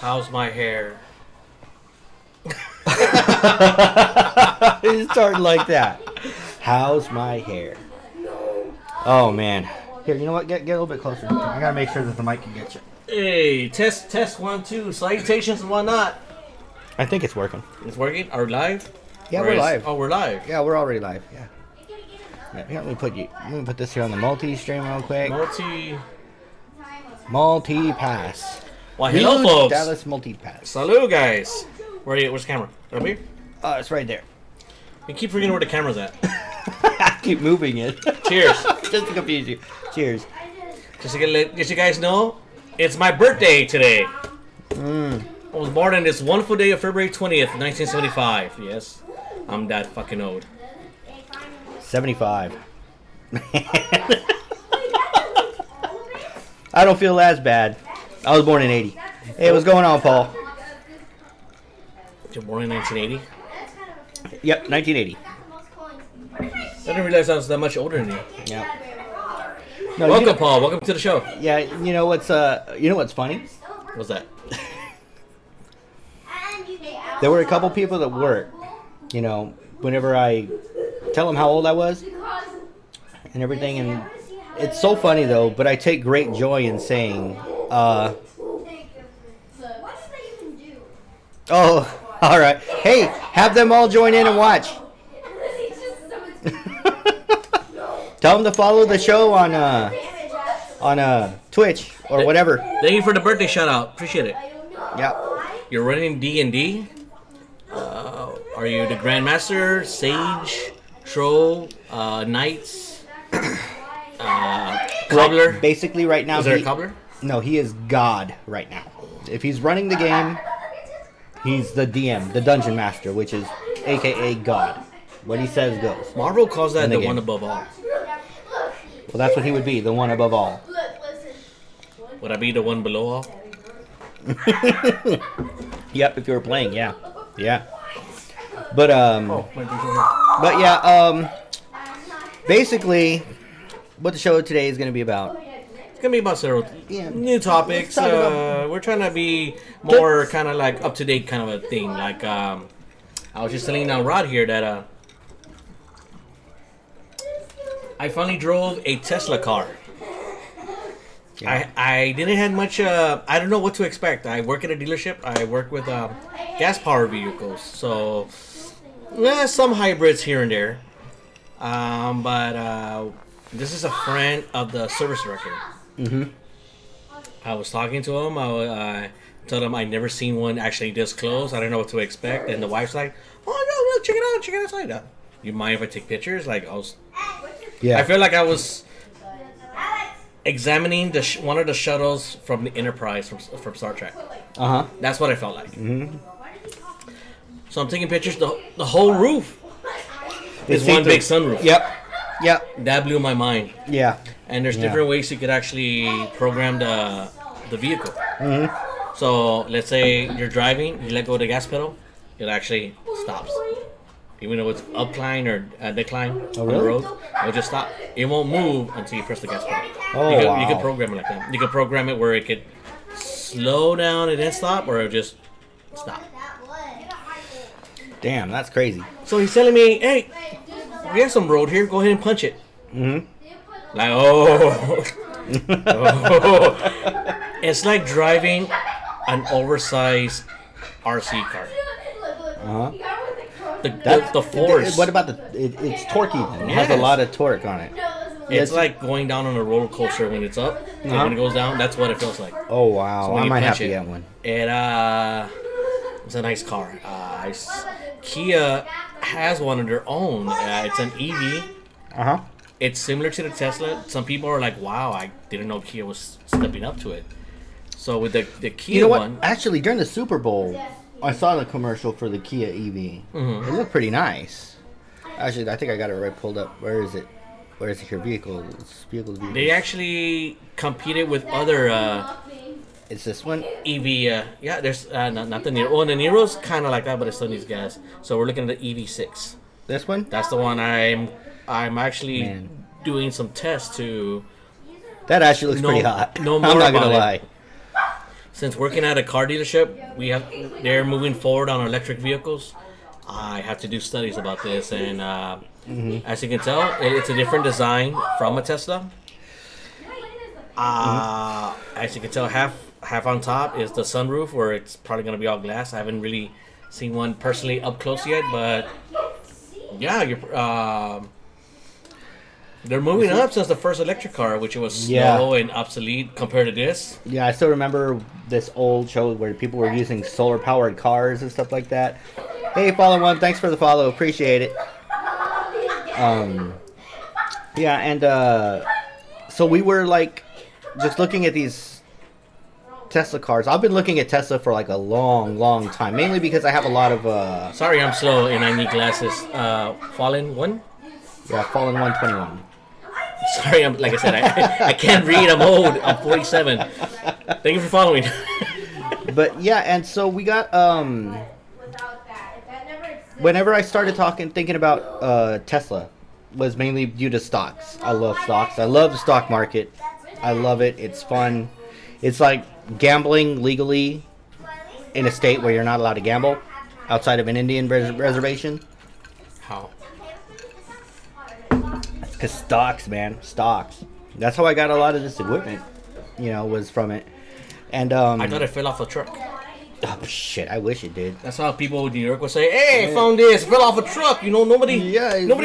How's my hair? It started like that. How's my hair? Oh man. Here, you know what? Get a little bit closer. I gotta make sure that the mic can get you. Hey, test 1, 2. Salutations and whatnot. I think it's working. It's working. Are we live? Yeah, Or we're is- live. Oh, we're live. Yeah, we're already live. Yeah. Here, let me put this here on the multi-stream real quick. Multi-pass. Well, hello, Huge folks. Dallas multi-pass. Salut, guys. Where's the camera? Up here? It's right there. You keep forgetting where the camera's at. I keep moving it. Cheers. Just to confuse you. Cheers. Just to let you guys know, it's my birthday today. I was born on this wonderful day of February 20th, 1975. Yes, I'm that fucking old. 75. I don't feel as bad. I was born in 80. Hey, what's going on, Paul? You're born in 1980? Yep, 1980. I didn't realize I was that much older than you. Yeah. No, Welcome, Paul. Welcome to the show. Yeah, you know what's funny? What's that? There were a couple people that work, whenever I tell them how old I was and everything, and it's so funny though, but I take great joy in saying, oh, all right. Hey, have them all join in and watch. Tell them to follow the show on Twitch or whatever. Thank you for the birthday shout out. Appreciate it. Yeah. You're running D&D? Are you the Grandmaster, Sage, Troll, Knights, Cobbler? Basically, right now, Is there a Cobbler? No, he is God right now. If he's running the game, he's the DM, the Dungeon Master, which is AKA God. What he says goes. Marvel calls that In the the game. one above all. Well, that's what he would be, the one above all. Would I be the one below all? Yep, if you were playing, yeah. Yeah. But, Oh, my drink's over here. but yeah, basically, what the show today is going to be about. It's gonna be about several Yeah. new topics. Let's talk about- We're trying to be more kind of like up to date kind of a thing. Like I was just telling now Rod here that I finally drove a Tesla car. Yeah. I didn't have much. I don't know what to expect. I work at a dealership. I work with gas powered vehicles, so some hybrids here and there. But this is a friend of the service director. Mm-hmm. I was talking to him. I told him I'd never seen one actually this close. I don't know what to expect. And the wife's like, "Oh no, check it out outside." You mind if I take pictures? Like Yeah. I feel like I was examining one of the shuttles from the Enterprise from Star Trek. Uh-huh. That's what I felt like. Mm-hmm. So I'm taking pictures. The whole roof is It's one see-through. big sunroof. Yep. Yep. That blew my mind. Yeah. And there's Yeah. different ways you could actually program the vehicle. Mm-hmm. So let's say you're driving, you let go of the gas pedal, it actually stops. Even though it's upcline or decline on the really? road, it'll just stop. It won't move until you press the gas pedal. Oh, you wow. can program it like that. You can program it where it could slow down and then stop, or it'll just stop. Damn, that's crazy. So he's telling me, hey, we have some road here, go ahead and punch it. Mm-hmm. Like, oh. It's like driving an oversized RC car. Uh-huh. The force. What about it's torquey then? It has a Yes. lot of torque on it. It's like going down on a roller coaster when it's up. And Uh-huh. when it goes down, that's what it feels like. Oh, wow. So when I you might have punch to it, get one. It's a nice car. Kia has one of their own. It's an EV. Uh-huh. It's similar to the Tesla. Some people are like, wow, I didn't know Kia was stepping up to it. So with the Kia You know what? one, Actually, during the Super Bowl, I saw the commercial for the Kia EV. Mhm. It looked pretty nice. Actually, I think I got it right pulled up. Where is it? Where is it here? Vehicles. they actually competed with other It's this one. EV. Yeah, there's not the Nero. Oh, the Nero's kind of like that, but it still needs gas. So we're looking at the EV6. This one? That's the one I'm actually Man. doing some tests to. That actually looks No- pretty hot. no I'm more not gonna about it. lie. since working at a car dealership, they're moving forward on electric vehicles. I have to do studies about this, and as you can tell, it's a different design from a Tesla. As you can tell, half on top is the sunroof, where it's probably going to be all glass. I haven't really seen one personally up close yet, but yeah, they're moving up since the first electric car, which was slow and obsolete compared to this. Yeah, I still remember this old show where people were using solar-powered cars and stuff like that. Hey, Fallen One, thanks for the follow. Appreciate it. Yeah, and so we were like just looking at these Tesla cars. I've been looking at Tesla for like a long time, mainly because I have a lot of... Sorry, I'm slow and I need glasses. Fallen One? Yeah, Fallen 121. Sorry, like I said, I can't read. I'm old. I'm 47. Thank you for following. But yeah, and so we got whenever I started thinking about Tesla, was mainly due to stocks. I love stocks. I love the stock market. I love it. It's fun. It's like gambling legally in a state where you're not allowed to gamble outside of an Indian reservation. How? Because stocks, man, stocks. That's how I got a lot of this equipment. Was from it. And I thought it fell off a truck. Oh shit! I wish it did. That's how people in New York would say, "Hey, I found this. It fell off a truck." Nobody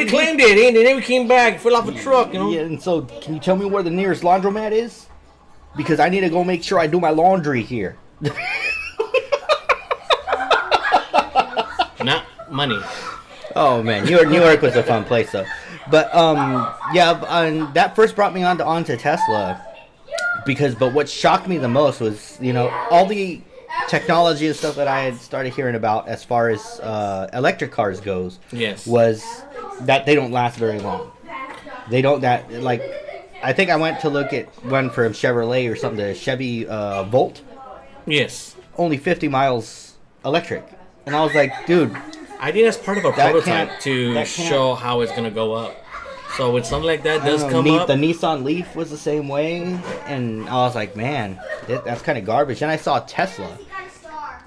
claimed it. And then we came back. It fell off a truck. Yeah. And so, can you tell me where the nearest laundromat is? Because I need to go make sure I do my laundry here. Not money. Oh man, New York was a fun place though. But that first brought me onto Tesla. But what shocked me the most was all the technology and stuff that I had started hearing about as far as electric cars goes. Yes. Was that they don't last very long. They don't I think I went to look at one from Chevrolet or something, the Chevy Volt. Yes. Only 50 miles electric. And I was like, dude. I think that's part of a prototype to show how it's going to go up. So when something like that does come up... The Nissan Leaf was the same way. And I was like, man, that's kind of garbage. And I saw Tesla.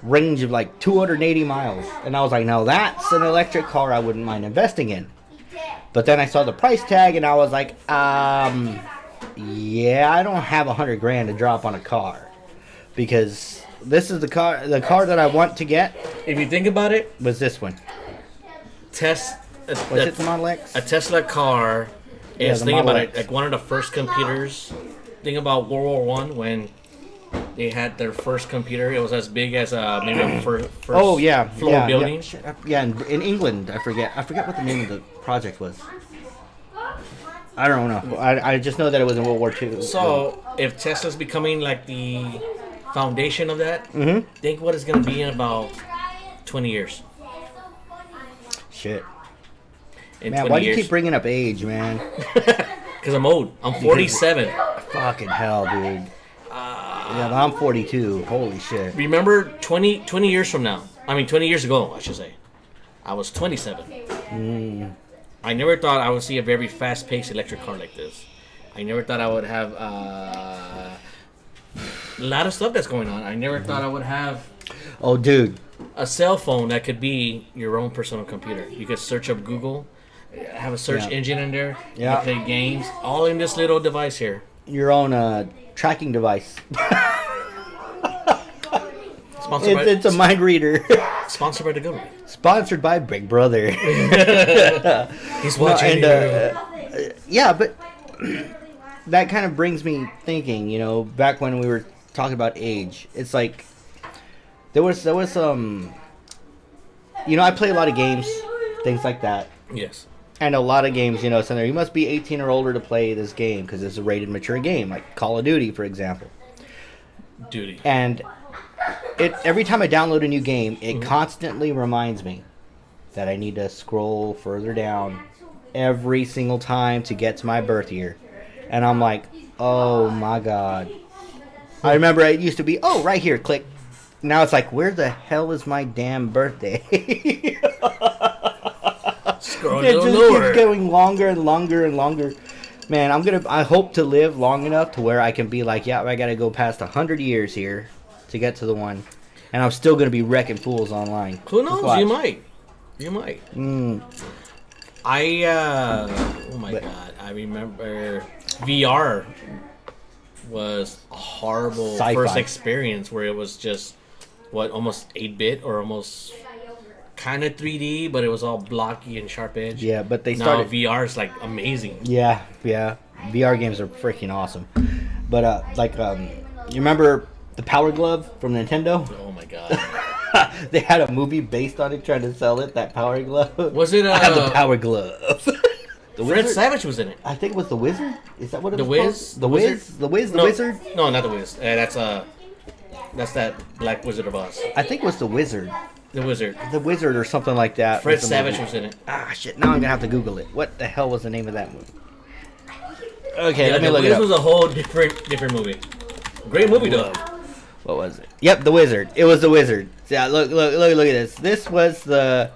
Range of like 280 miles. And I was like, now that's an electric car I wouldn't mind investing in. But then I saw the price tag and I was like, yeah, I don't have $100,000 to drop on a car. Because this is the car that I want to get. If you think about it, was this one. Was it the Model X? A Tesla car is, think about it, like one of the first computers. Think about World War One when they had their first computer. It was as big as maybe a first floor building. Yeah, in England, I forget what the name of the project was. I don't know. I just know that it was in World War II. So if Tesla's becoming like the foundation of that, think what it's going to be in about 20 years. Shit. In man, 20 why do years. you keep bringing up age, man? Because I'm old. I'm 47. Fucking hell, dude. Yeah, but I'm 42. Holy shit. Remember 20 years from now. 20 years ago, I should say. I was 27. I never thought I would see a very fast-paced electric car like this. I never thought I would have a lot of stuff that's going on. I never thought I would have... Oh, dude. A cell phone that could be your own personal computer. You could search up Google, have a search engine in there, you play games, all in this little device here. Your own tracking device. It's a mind reader. Sponsored by the government. Sponsored by Big Brother. He's watching. Yeah, but that kind of brings me thinking, back when we were talking about age, it's like there was some, I play a lot of games, things like that. Yes. And a lot of games, so you must be 18 or older to play this game because it's a rated mature game, like Call of Duty, for example. And every time I download a new game, it constantly reminds me that I need to scroll further down every single time to get to my birth year. And I'm like, oh my god. I remember it used to be, right here, click. Now it's like, where the hell is my damn birthday? It just keeps going longer and longer and longer. Man, I hope to live long enough to where I can be like, I gotta go past 100 years here to get to the one, and I'm still gonna be wrecking fools online. Who Just knows? watch. You might. You might. Oh my god! I remember VR was a horrible Sci-fi. first experience where it was just almost 8-bit or almost kind of 3D, but it was all blocky and sharp edge. Yeah, but they Now started. VR is like amazing. Yeah. VR games are freaking awesome. But you remember the Power Glove from Nintendo? Oh my god! They had a movie based on it, trying to sell it. That Power Glove. Was it? I have the Power Glove. The Fred Wizard? Savage was in it. I think it was the Wizard. Is that what it The was? Wiz? Called? The Wizard? The Wiz. The No. Wizard. No, not the Wiz. That's that Black Wizard of Oz. I think it was the Wizard. The Wizard. The Wizard or something like that. Fred was the Savage movie. was in it. Ah, shit. Now I'm gonna have to Google it. What the hell was the name of that movie? Okay, Yeah, let me the look Wiz it up. was a whole different movie. Great movie though. What was it? Yep, the Wizard. It was the Wizard. Yeah, look at this. This was the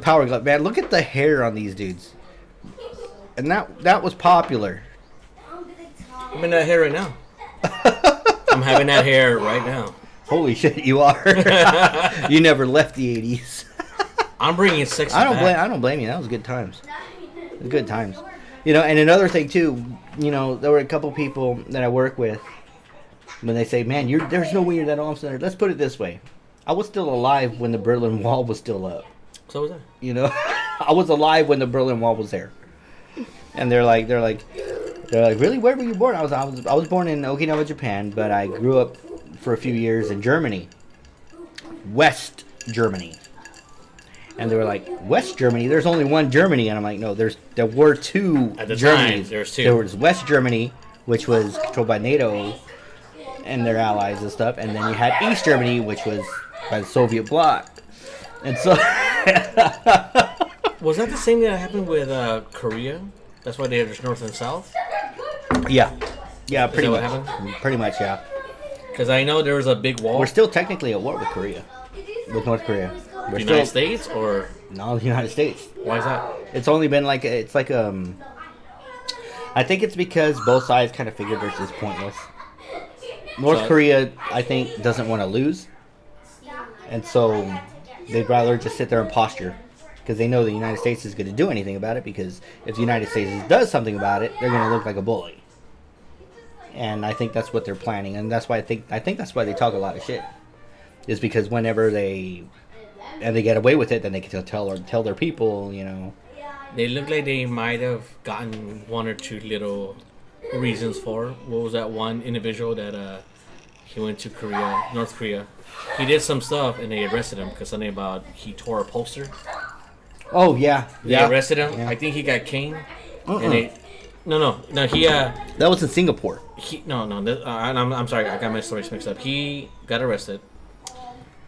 Power Glove. Man, look at the hair on these dudes. And that was popular. I'm in that hair right now. I'm having that hair right now. Holy shit, you are. You never left the 80s. I'm bringing sex I back. don't blame you. That was good times. It was good times. You know, and another thing too, you know, there were a couple people that I work with when they say, "Man, there's no way you're that awesome." Let's put it this way: I was still alive when the Berlin Wall was still up. So was that. You know, I was alive when the Berlin Wall was there. And they're like, really? Where were you born? I was born in Okinawa, Japan, but I grew up for a few years in Germany, West Germany. And they were like, West Germany? There's only one Germany. And I'm like, no, there were two At the Germanys. time, there was two. There was West Germany, which was controlled by NATO and their allies and stuff. And then you had East Germany, which was by the Soviet bloc. And so... Was that the same thing that happened with Korea? That's why there's North and South? Yeah. Yeah, pretty that much. what happened? Pretty much, yeah. Because I know there was a big wall. We're still technically at war with Korea. With North Korea. We're the United States, or No, the United States. why is that? It's only been like I think it's because both sides kind of figured it's just pointless. North So- Korea, I think, doesn't want to lose, and so they'd rather just sit there and posture because they know the United States is going to do anything about it. Because if the United States does something about it, they're going to look like a bully. And I think that's what they're planning, and that's why I think that's why they talk a lot of shit. Is because whenever they get away with it, then they can tell their people, you know. They look like they might have gotten one or two little reasons for. What was that one individual that he went to Korea, North Korea? He did some stuff and they arrested him because something about he tore a poster. Oh yeah, They arrested him. Yeah. I think he got caned. Uh-uh. And they, no. He That was in Singapore. I'm sorry. I got my stories mixed up. He got arrested.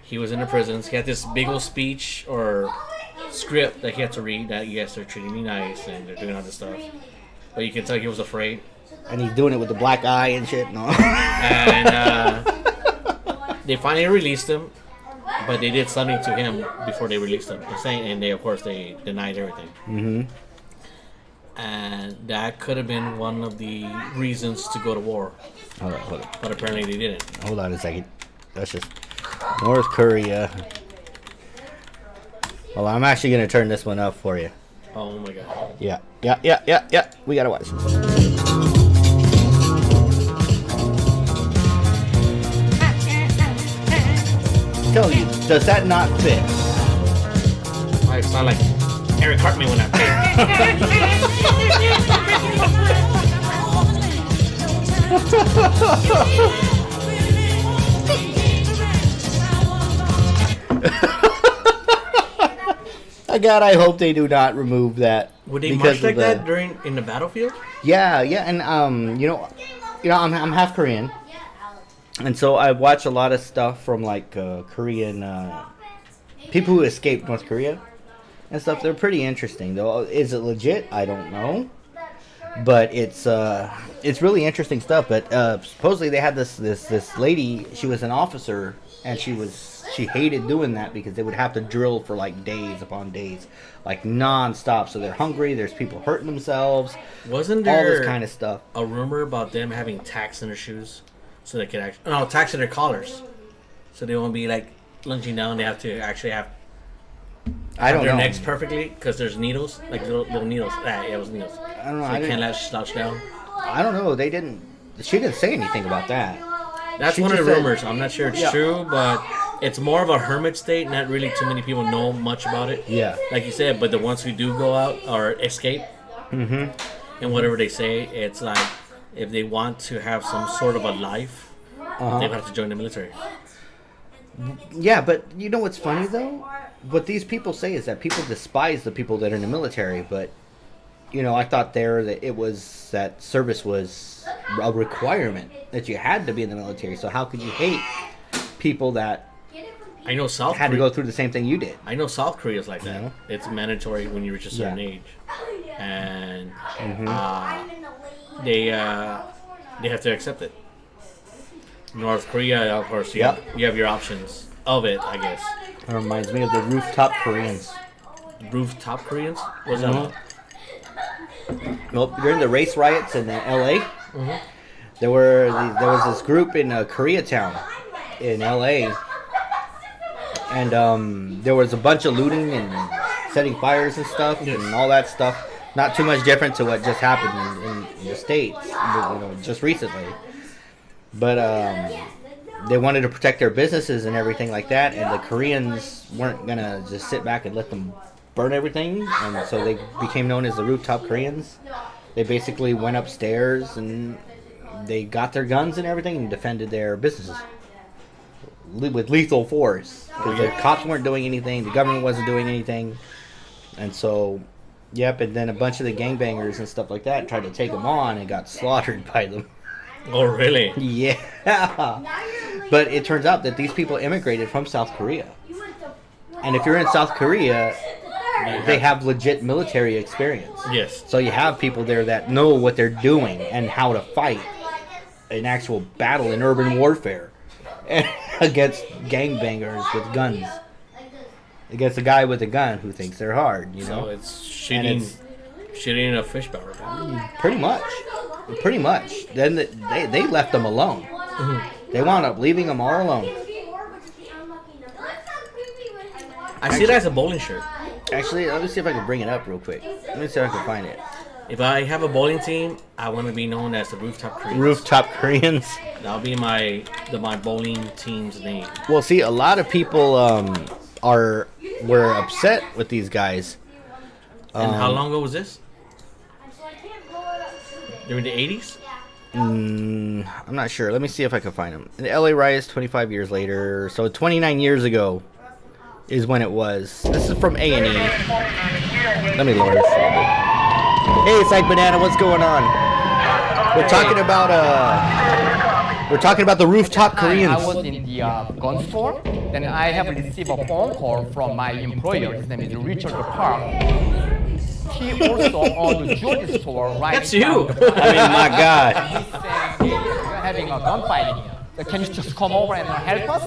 He was in the prisons. He had this big old speech or script that he had to read that yes, they're treating me nice and they're doing all this stuff. But you can tell he was afraid. And he's doing it with the black eye and shit. No. And they finally released him, but they did something to him before they released him. And they, of course, they denied everything. Mm-hmm. And that could have been one of the reasons to go to war. Hold on. But apparently they didn't. Hold on a second. That's just North Korea. Well, I'm actually gonna turn this one up for you. Oh my god. Yeah. We gotta watch this. Tell you, does that not fit? I sound like Eric Cartman when I God, I hope they do not remove that. Would they because march like of the- that in the battlefield? Yeah, and I'm half Korean, and so I watch a lot of stuff from like Korean people who escaped North Korea and stuff. They're pretty interesting, though. Is it legit? I don't know, but it's really interesting stuff. But supposedly they had this lady. She was an officer, and she hated doing that because they would have to drill for like days upon days, like non-stop. So they're hungry. There's people hurting themselves. Wasn't All there this kind of stuff. a rumor about them having tacks in their shoes so they could actually... No, tacks in their collars So they won't be like lunging down. They have to actually have I don't their know. necks perfectly because there's needles, like little needles. Yeah, it was needles. I don't know. So I you can't didn't, let slouch down. I don't know. They didn't. She didn't say anything about that. That's She one of the just said- rumors. I'm not sure it's Yeah. true, but it's more of a hermit state. Not really too many people know much about it. Yeah. Like you said, but the ones who do go out or escape, Mm-hmm. and whatever they say, it's like if they want to have some sort of a life, they have to join the military. Yeah, but you know what's funny though? What these people say is that people despise the people that are in the military, but you know, I thought there that it was that service was a requirement that you had to be in the military. So how could you hate people that I know South had to Korea. go through the same thing you did? I know South Korea's like that. Yeah. It's mandatory when you reach a certain Yeah. age, and Mm-hmm. they have to accept it. North Korea, of course, you, Yep. you have your options of it, I guess. It reminds me of the rooftop Koreans. Rooftop Koreans? What's that? Mhm. about? Well, during the race riots in LA, Mhm. there was this group in Koreatown in LA, and there was a bunch of looting and setting fires and stuff and all that stuff. Not too much different to what just happened in the States, just recently. But they wanted to protect their businesses and everything like that, and the Koreans weren't gonna just sit back and let them burn everything, and so they became known as the Rooftop Koreans. They basically went upstairs and they got their guns and everything and defended their businesses with lethal force because the cops weren't doing anything, the government wasn't doing anything, and so. Yep, and then a bunch of the gangbangers and stuff like that tried to take them on and got slaughtered by them. Oh, really? Yeah. But it turns out that these people immigrated from South Korea. And if you're in South Korea, they have legit military experience. Yes. So you have people there that know what they're doing and how to fight an actual battle in urban warfare against gangbangers with guns. Against a guy with a gun who thinks they're hard, you know? So it's shooting, shooting in a fish barrel. Pretty much. Pretty much. Then they left them alone. They wound up leaving them all alone. I see it as a bowling shirt. Actually, let me see if I can bring it up real quick. Let me see if I can find it. If I have a bowling team, I want to be known as the Rooftop Koreans. Rooftop Koreans. That'll be my bowling team's name. Well, see, a lot of people were upset with these guys. And how long ago was this? During the 80s? I'm not sure. Let me see if I can find them. The LA riots 25 years later. So 29 years ago is when it was. This is from A&E. Let me lower this. Hey, Psych Banana, what's going on? We're talking about the Rooftop Koreans. I was in the gun store. Then I have received a phone call from my employer. His name is Richard Park. He also owned a jewelry store right That's you. down the I mean, my God. He said, hey, we're having a gunfight here. Can you just come over and help us?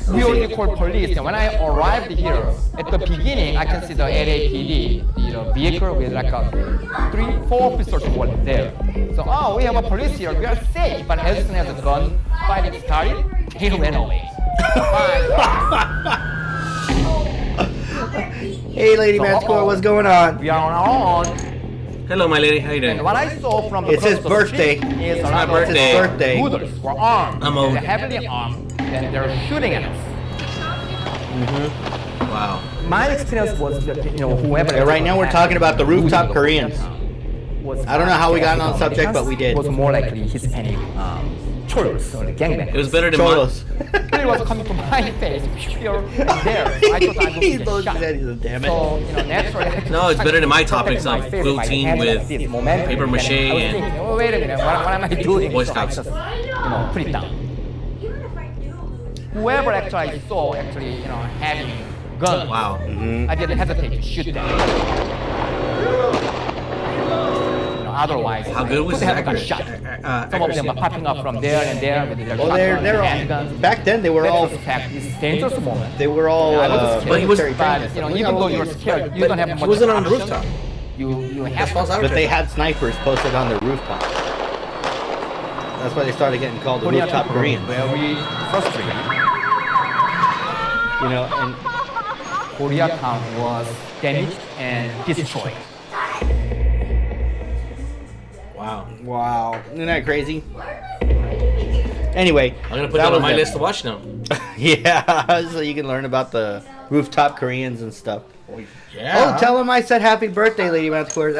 We already called police, and when I arrived here, at the beginning, I can see the LAPD, the vehicle with like 3-4 officers were there. So, we have a police here, we are safe. But as soon as the gun fighting started, they ran away. Hey, Lady Manscore, what's going on? We are on our own. Hello, my lady. How you doing? And what I saw from the It's his across the birthday. street is It's a my lot of birthday. It's his birthday. Hooders were armed. I'm old. They're heavily armed, and they're shooting at us. Wow. My experience was that, whoever. And right now we're talking about the Rooftop Koreans. I don't know how we got on subject, but we did. Was more likely Hispanic cholos or gangbangers. It was better than mine. Cholos. It was coming from my face, here and there. So I thought I would He get knows shot. that he's a damn it. So, naturally, I just No, it's better than my protected topics my of face, quilt my team hands with like this, momentum, paper mache I was and thinking, oh, wait a minute, what am I doing? Boy So I Scouts. just, put it down. Whoever actually I saw having guns, Wow. I didn't hesitate to shoot them. Otherwise, How good was could have got accuracy? shot. Some of them are popping up from there and there with their Well, shotguns, they're all, handguns. back then they were That all was a fact. It's a dangerous moment. they were all I was scared. But he was- military trained. But even though you're scared, you don't have much. He wasn't on the option. rooftop. You have false to. But they had snipers posted on the rooftop. That's why they started getting called the rooftop Koreans. Very frustrated. You know, and Koreatown was damaged and destroyed. wow, isn't that crazy? Anyway, I'm gonna put that on my list to watch now. Yeah, so you can learn about the rooftop Koreans and stuff. Yeah. Oh, tell him I said happy birthday, Lady Mathcore.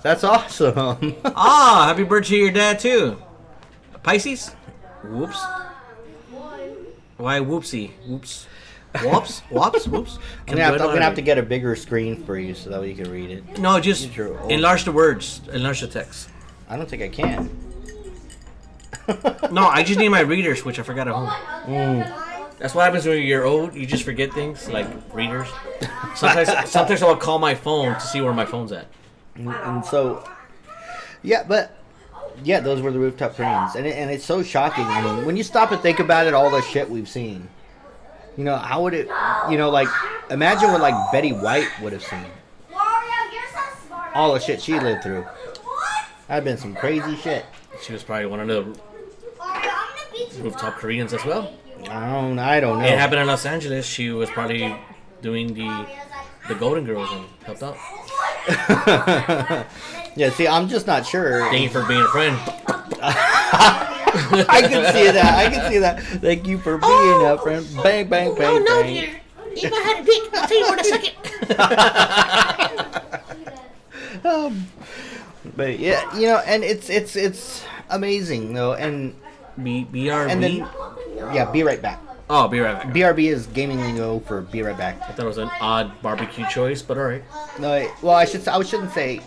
That's awesome. Ah, happy birthday to your dad too. Pisces? Whoops. Why whoopsie? Whoops. Whoops? Whoops? Whoops? I'm gonna have to get a bigger screen for you so that way you can read it. No, just enlarge the words. Enlarge the text. I don't think I can. No, I just need my readers, which I forgot at home. That's what happens when you're old. You just forget things, like readers. Sometimes I'll call my phone to see where my phone's at. And so, yeah, those were the rooftop Koreans. And it's so shocking. I mean, when you stop and think about it, all the shit we've seen. You know, how would it, you know, like, imagine what, like, Betty White would have seen. All the shit she lived through. That'd been some crazy shit. She was probably one of the rooftop Koreans as well. I don't know. It happened in Los Angeles. She was probably doing the Golden Girls and helped out. Yeah, see, I'm just not sure. Thank you for being a friend. I can see that. Thank you for being a friend. Bang, bang, bang, Oh, no, bang. dear. If I had a dick, I'll tell you where to suck it. But yeah, you know, and it's amazing though, and BRB? and then yeah, be right back. Oh, be right back. BRB is gaming lingo for be right back. I thought it was an odd barbecue choice, but alright. No, well, I shouldn't say.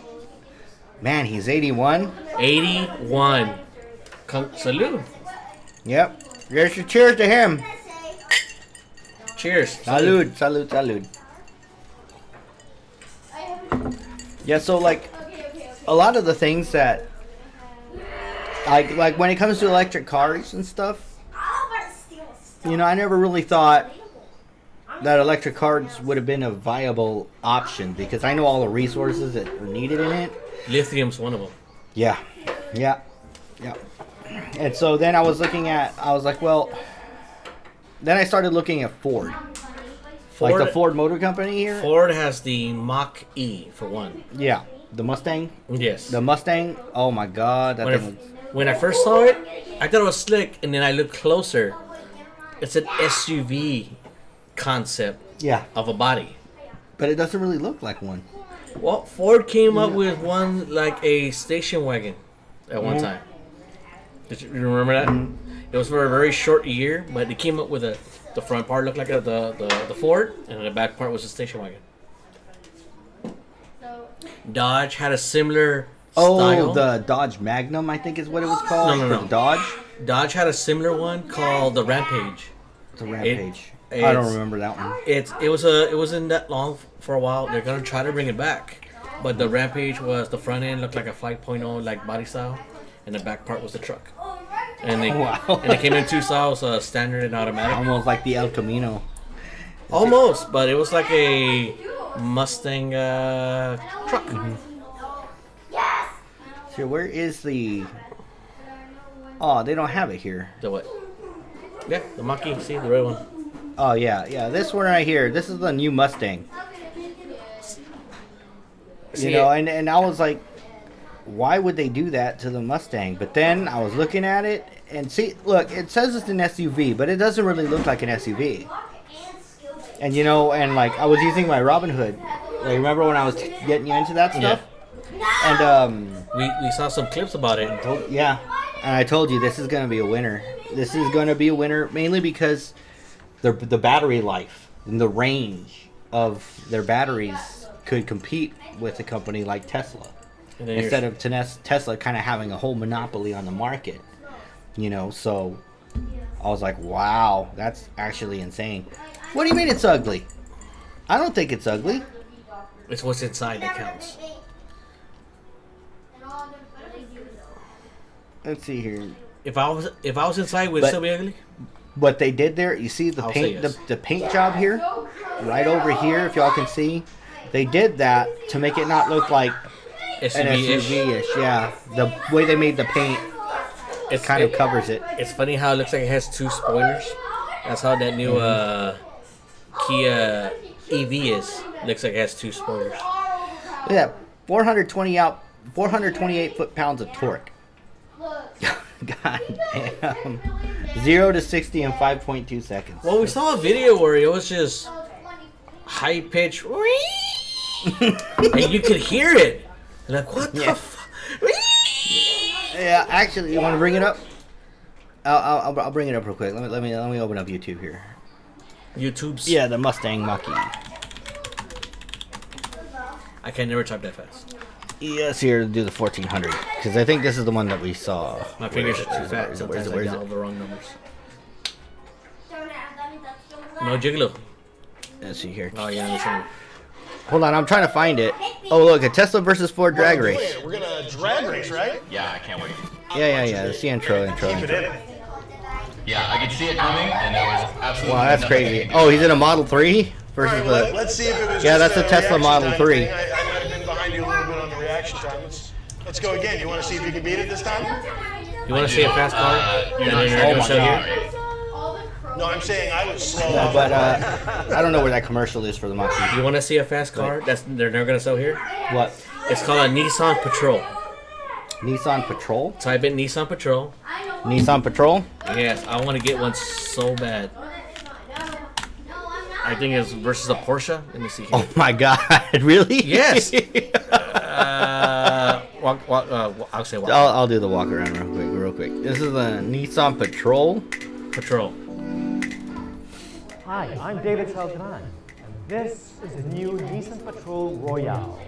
Man, he's 81. 81. Salute. Yep. There's your cheers to him. Cheers. Salud. Yeah, so like a lot of the things that like when it comes to electric cars and stuff, you know, I never really thought that electric cars would have been a viable option because I know all the resources that are needed in it. Lithium's one of them. Yeah. And so then I was like, well, then I started looking at Ford. Like the Ford Motor Company here. Ford has the Mach-E for one. Yeah. The Mustang. Yes. The Mustang. Oh my God. When I first saw it, I thought it was slick, and then I looked closer. It's an SUV concept of a body. But it doesn't really look like one. Well, Ford came up with one like a station wagon at one time. Did you remember that? It was for a very short year, but they came up with the front part looked like the Ford, and the back part was a station wagon. Dodge had a similar style. The Dodge Magnum, I think is what it was called. No. The Dodge. Dodge had a similar one called the Rampage. The Rampage. I don't remember that one. It wasn't that long for a while. They're gonna try to bring it back, but the Rampage was the front end looked like a 5.0 like body style, and the back part was the truck. And they and it came in two styles, standard and automatic. Almost like the El Camino. Almost, but it was like a Mustang truck. So where is the? Oh, they don't have it here. The what? Yeah, the Mach-E. See the red one. Oh yeah. This one right here. This is the new Mustang. You know, and I was like, why would they do that to the Mustang? But then I was looking at it and see, look, it says it's an SUV, but it doesn't really look like an SUV. And you know, and like I was using my Robinhood. Like, remember when I was getting you into that stuff? Yeah. And we saw some clips about it. And I told you this is gonna be a winner. This is gonna be a winner mainly because the battery life and the range of their batteries could compete with a company like Tesla. Instead of Tesla kind of having a whole monopoly on the market, you know. So I was like, wow, that's actually insane. What do you mean it's ugly? I don't think it's ugly. It's what's inside that counts. Let's see here. If I was inside, would it still be ugly? What they did there, you see the paint, the paint job here, right over here. If y'all can see, they did that to make it not look like an SUV-ish. Yeah, the way they made the paint. It's kind of covers it. It's funny how it looks like it has 2 spoilers. That's how that new Kia EV is. Looks like it has 2 spoilers. Look at that, 428 foot-pounds of torque. God damn. 0 to 60 in 5.2 seconds. Well, we saw a video where it was just high pitch, and you could hear it. You're like, what the Yeah. fuck? Yeah, actually, you want to bring it up? I'll bring it up real quick. Let me open up YouTube here. YouTube's. Yeah, the Mustang Mach-E. I can never type that fast. Yes, here to do the 1400 because I think this is the one that we saw. My fingers are too fat. Where Sometimes is I it? get all the wrong numbers. No Gigolo. Let's see here. Oh yeah, this one. Hold on, I'm trying to find it. Oh, look, a Tesla versus Ford drag race. We're gonna drag race, right? Yeah, I can't wait. Yeah. It's the intro. Keep it in. Yeah, I could see it coming, and there was absolutely Wow, that's nothing I crazy. could do. Oh, he's in a Model 3 All versus right, well, the. let's see if it was Yeah, just that's a Tesla reaction Model time 3. thing. I might have been behind you a little bit on the reaction time. Let's go again. You want to see if you can beat it this time? You want to see a fast car? You're Then not they're sure. gonna show here. No, I'm saying I was slow. Yeah, but I don't know where that commercial is for the Mach-E. You want to see a fast car? That's they're never gonna show here. What? It's called a Nissan Patrol. Nissan Patrol? Type in Nissan Patrol. Nissan Patrol? Yes, I want to get one so bad. I think it's versus a Porsche. Let me see here. Oh my God! Really? Yes. I'll say walk. I'll do the walk around real quick. This is a Nissan Patrol. Patrol. Hi, I'm David Saltran, and this is the new Nissan Patrol Royale.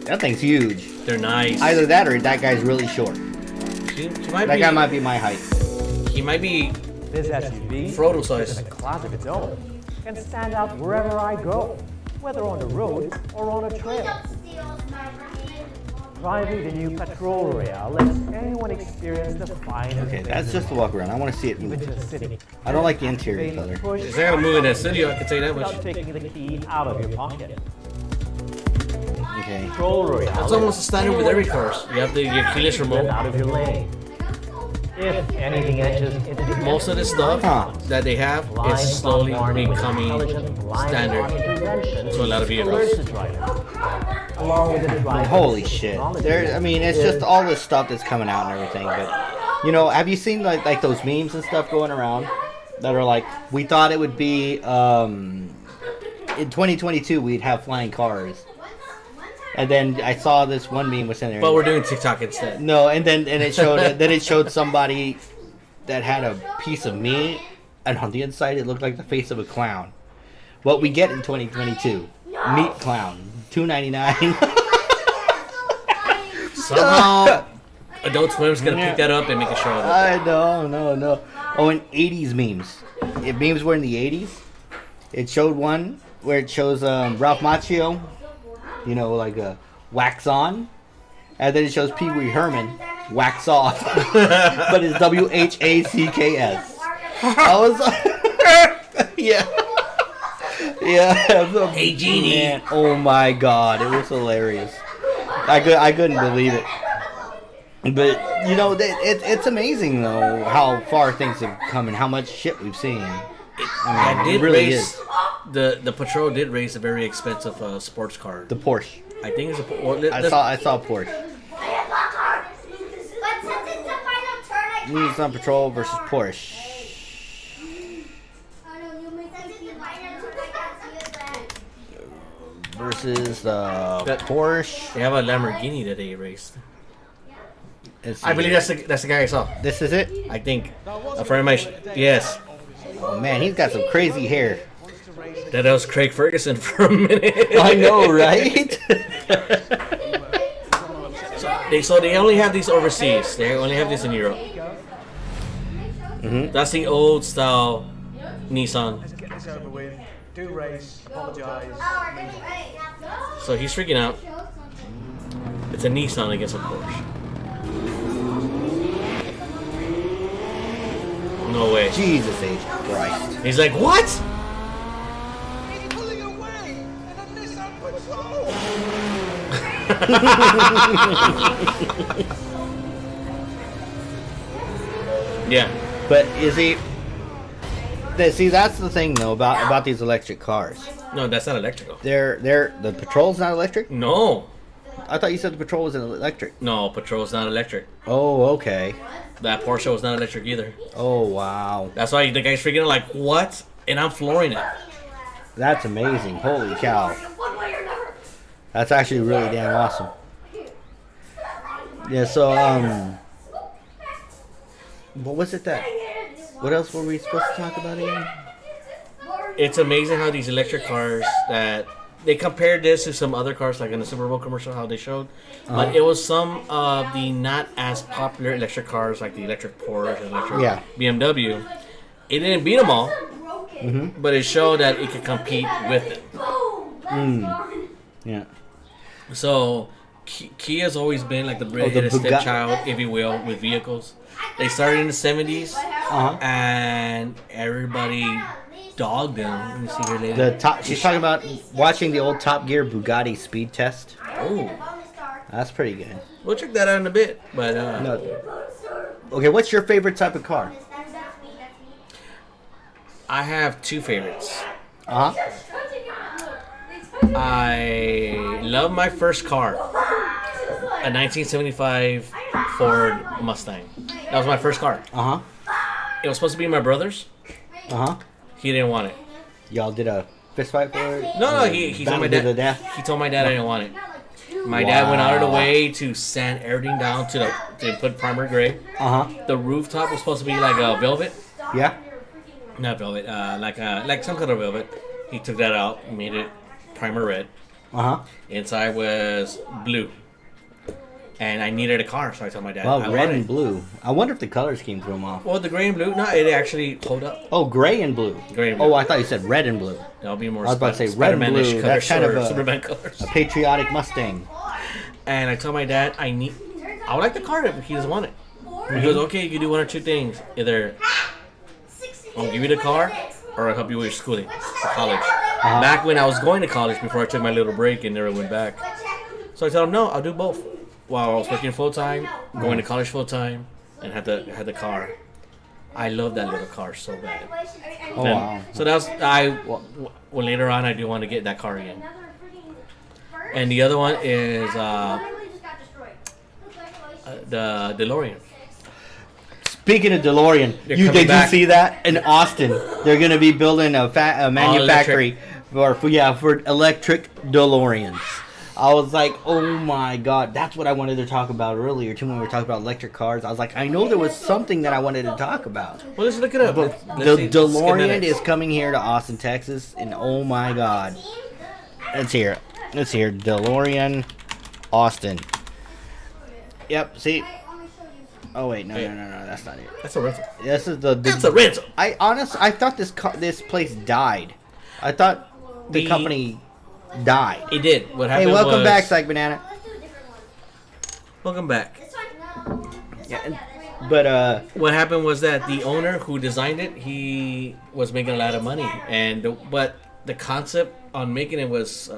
That thing's huge. They're nice. Either that or that guy's really short. He might That be, guy might be my height. He might be This SUV Frodo is size. in a class of its own, can stand out wherever I go, whether on the road or on a trail. Driving the new Patrol Royale lets anyone experience the finest. Okay, that's just the walk around. I want to see it even move. just sitting. I don't like the interior color. It's not gonna move in that studio. I can tell you that Without much. taking the key out of your pocket. Okay. Patrol Royale. That's almost a standard with every car. You have your keyless remote. Out of your lane. If anything edges into the Most of the stuff that they have is slowly becoming standard to a lot of vehicles. Along with the driver. Holy shit. There. I mean, it's just all this stuff that's coming out and everything. But you know, have you seen like those memes and stuff going around that are like, we thought it would be in 2022 we'd have flying cars, and then I saw this one meme was in there. But we're doing TikTok instead. No, and it showed somebody that had a piece of meat, and on the inside it looked like the face of a clown. What we get in 2022, meat clown, $2.99. Somehow, Adult Swim's gonna pick that up and make a show of it. I no. Oh, and 80s memes. If memes were in the 80s, it showed one where it shows Ralph Macchio, you know, like a wax on, and then it shows Pee Wee Herman, wax off, but it's WHACKS. I was yeah. Hey, Genie. Man, oh my God, it was hilarious. I couldn't believe it. But you know, it's amazing though how far things have come and how much shit we've seen. That did really raise the Patrol did raise a very expensive sports car. The Porsche. I think it's a. I saw Porsche. Nissan Patrol versus Porsche. Versus the Porsche. They have a Lamborghini that they raced. Let's see. I believe that's the guy I saw. This is it. I think a friend of mine. Yes, Oh man, he's got some crazy hair. that was Craig Ferguson for a minute. I know, right? So they only have these overseas. They only have this in Europe. That's the old style Nissan. Get this over with. Do race. Apologize. So he's freaking out. It's a Nissan against a Porsche. No way. Jesus H. Christ. He's like, what? He's pulling away, and a Nissan Patrol. Yeah. But is he? See, that's the thing though about these electric cars. No, that's not electrical. They're the Patrol's not electric. No. I thought you said the Patrol was electric. No, Patrol's not electric. Oh, okay. That Porsche was not electric either. Oh, wow. That's why the guy's freaking out like, what? And I'm flooring it. That's amazing. Holy cow. That's actually really damn awesome. Yeah, so, what was it that, what else were we supposed to talk about again? It's amazing how these electric cars that they compared this to some other cars, like in the Super Bowl commercial, how they showed. But it was some of the not as popular electric cars, like the electric Porsche and electric BMW. It didn't beat them all, but it showed that it could compete with them. Yeah. So Kia's always been like the redheaded stepchild, if you will, with vehicles. They started in the 70s, and everybody dogged them. Let me see here later. She's talking about watching the old Top Gear Bugatti speed test. Oh, That's pretty good. we'll check that out in a bit. But No. Okay, what's your favorite type of car? I have two favorites. Uh-huh. I love my first car, a 1975 Ford Mustang. That was my first car. Uh-huh. It was supposed to be my brother's. Uh-huh. He didn't want it. Y'all did a fist fight for it? No, he told my Battle to the dad. death? He told my dad I didn't want it. My dad went out of the way to sand everything down to put primer gray. Uh-huh. The rooftop was supposed to be like a velvet, Yeah? not velvet, like some kind of velvet. He took that out, made it primer red. Uh-huh. Inside was blue. And I needed a car, so I told my dad. Well, I red wanted and it. blue. I wonder if the color scheme threw them off. Well, the gray and blue, no, it actually hold up. Oh, gray and blue. Gray and blue. Oh, I thought you said red and blue. That'll be more I was about to say red and Spider-Man-ish blue. colors That's kind of or a- Superman colors. A patriotic Mustang. And I told my dad, I would like the car if he doesn't want it. He goes, okay, you can do one or two things. Either I'll give you the car, or I'll help you with your schooling for college. Back when I was going to college, before I took my little break and never went back. So I told him, no, I'll do both. While I was working full time, going to college full time, and had the car. I love that little car so bad. Oh, wow. So that's well, later on, I do want to get that car again. And the other one is the DeLorean. Speaking of DeLorean, They're did coming you back. see that in Austin? They're going to be building a manufactory for electric DeLoreans. I was like, oh my god, that's what I wanted to talk about earlier too when we were talking about electric cars. I was like, I know there was something that I wanted to talk about. Well, let's look it up. The Let's see DeLorean schematics. is coming here to Austin, Texas, and oh my god. Let's hear DeLorean, Austin. Yep, see? Oh wait, no, that's not it. That's a rental. This is That's a rental. I thought this place died. I thought the company died. It did. What Hey, happened welcome was, back, Psych Banana. Welcome back. Yeah, but What happened was that the owner who designed it, he was making a lot of money, but the concept on making it was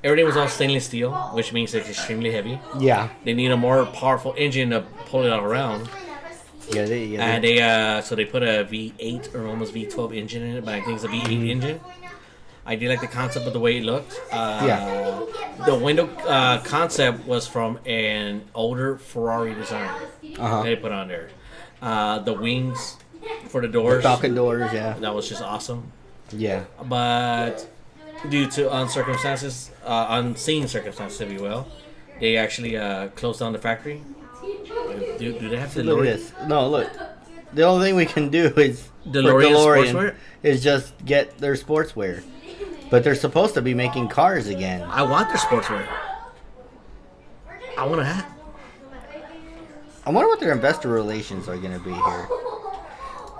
everything was all stainless steel, which means it's extremely heavy. yeah, They need a more powerful engine to pull it all around. And they put a V8 or almost V12 engine in it, but I think it's a V8 engine. I did like the concept of the way it looked. The window concept was from an older Ferrari design that they put on there. The wings for the doors, Falcon doors, yeah, that was just awesome. yeah. But due to unseen circumstances, if you will, they actually closed down the factory. Do they have to Look at this. No, look. The only thing we can do is DeLorean sportswear? is just get their sportswear. But they're supposed to be making cars again. I want their sportswear. I want a hat. I wonder what their investor relations are going to be here.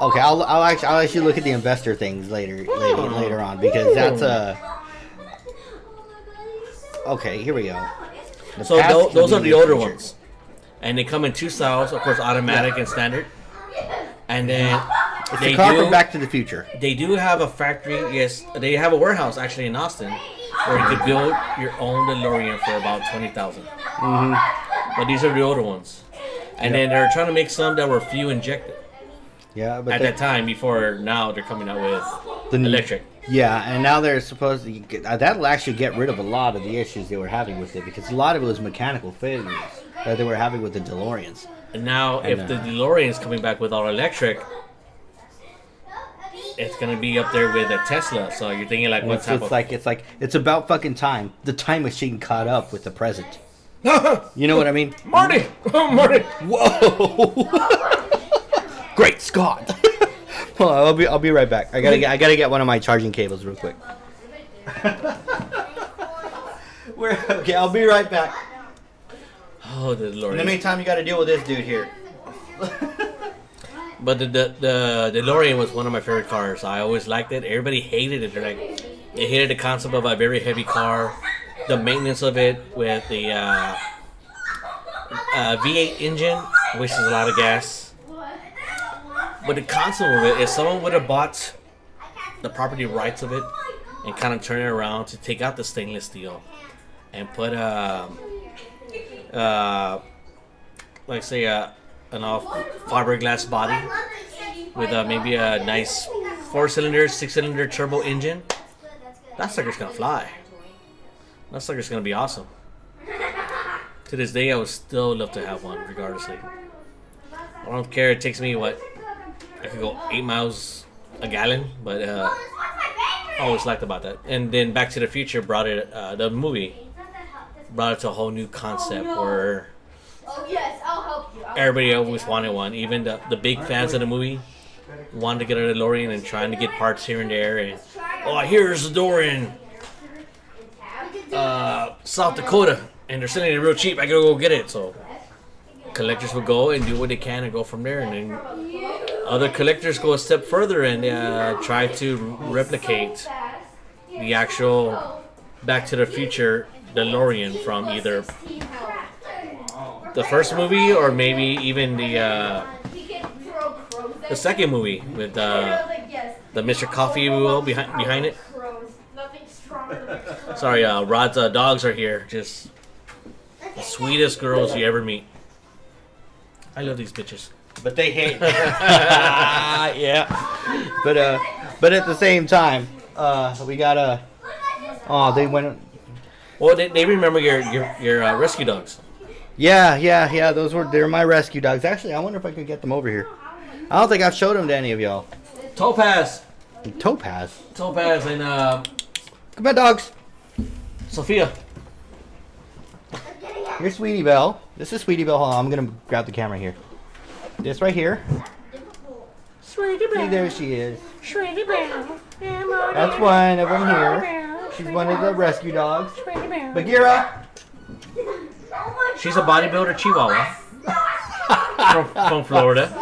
Okay, I'll actually look at the investor things later on because that's Okay, here we go. The So past those can are be the older future. ones, and they come in two styles, of course, automatic and standard. And then It's a car from Back to the Future. They do have a factory. Yes, they have a warehouse actually in Austin where you could build your own DeLorean for about $20,000. But these are the older ones. And then they're trying to make some that were fuel injected Yeah, but at that time. Before now, they're coming out with The new- electric. Yeah, and now they're supposed to get, that'll actually get rid of a lot of the issues they were having with it because a lot of it was mechanical failures that they were having with the DeLoreans. And now, if the DeLorean is coming back with all electric, it's gonna be up there with a Tesla. So you're thinking like, what type of? It's about fucking time. The time machine caught up with the present. You know what I mean? Marty, oh, Marty. Whoa! Great Scott! Hold on, I'll be right back. I gotta get one of my charging cables real quick. Okay, I'll be right back. Oh, the DeLorean. In the meantime, you gotta deal with this dude here. But the DeLorean was one of my favorite cars. I always liked it. Everybody hated it. They're like, they hated the concept of a very heavy car, the maintenance of it with the V8 engine, wastes a lot of gas. But the concept of it is someone would have bought the property rights of it and kind of turn it around to take out the stainless steel and put like say an all fiberglass body with maybe a nice 4-cylinder, 6-cylinder turbo engine. That sucker's gonna fly. That sucker's gonna be awesome. To this day, I would still love to have one, regardlessly. I don't care. It takes me what, I could go 8 miles a gallon, but I always liked about that. And then Back to the Future brought it, the movie brought it to a whole new concept where everybody always wanted one. Even the big fans of the movie wanted to get a DeLorean and trying to get parts here and there. And oh, here's the door in South Dakota, and they're selling it real cheap. I gotta go get it. So collectors would go and do what they can and go from there. And then other collectors go a step further and try to replicate the actual Back to the Future DeLorean from either the first movie or maybe even the second movie with the Mr. Coffee wheel behind it. Sorry, Rod's dogs are here. Just the sweetest girls you ever meet. I love these bitches. But they hate. Yeah. But at the same time, we gotta. Oh, they went. Well, they remember your rescue dogs. Yeah. They're my rescue dogs. Actually, I wonder if I can get them over here. I don't think I've showed them to any of y'all. Topaz Topaz. and Come on, dogs. Sophia. Here's Sweetie Belle. This is Sweetie Belle. Hold on, I'm gonna grab the camera here. This right here. Sweetie See, Belle, there she is. Sweetie Belle, That's one of them here. She's one of the rescue dogs. Sweetie Belle. Bagheera. She's a bodybuilder Chihuahua from Florida.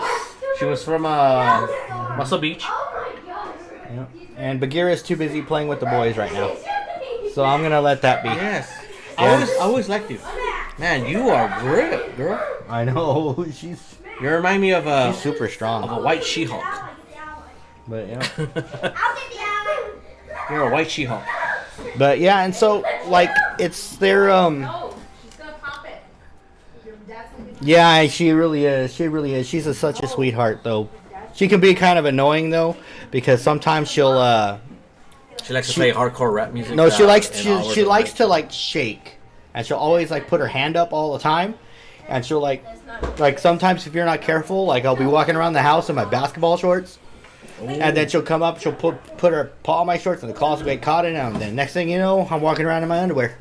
She was from Muscle Beach. Yep. And Bagheera's too busy playing with the boys right now. So I'm gonna let that be. Yes. Yes. I always liked you. Man, you are ripped, girl. I know. She's You remind me of super of strong. a white She-Hulk. But yeah. You're a white She-Hulk. But yeah, and so like it's their Yeah, she really is. She's such a sweetheart though. She can be kind of annoying though because sometimes she'll She likes to play hardcore rap music. No, she likes and all she over likes the to like shake, and she'll always like put her hand up all the time, and she'll like sometimes if you're not careful, like I'll be walking around the house in my basketball shorts, and then she'll come up, she'll put her paw on my shorts, and the claws will get caught in them. And then next thing you know, I'm walking around in my underwear.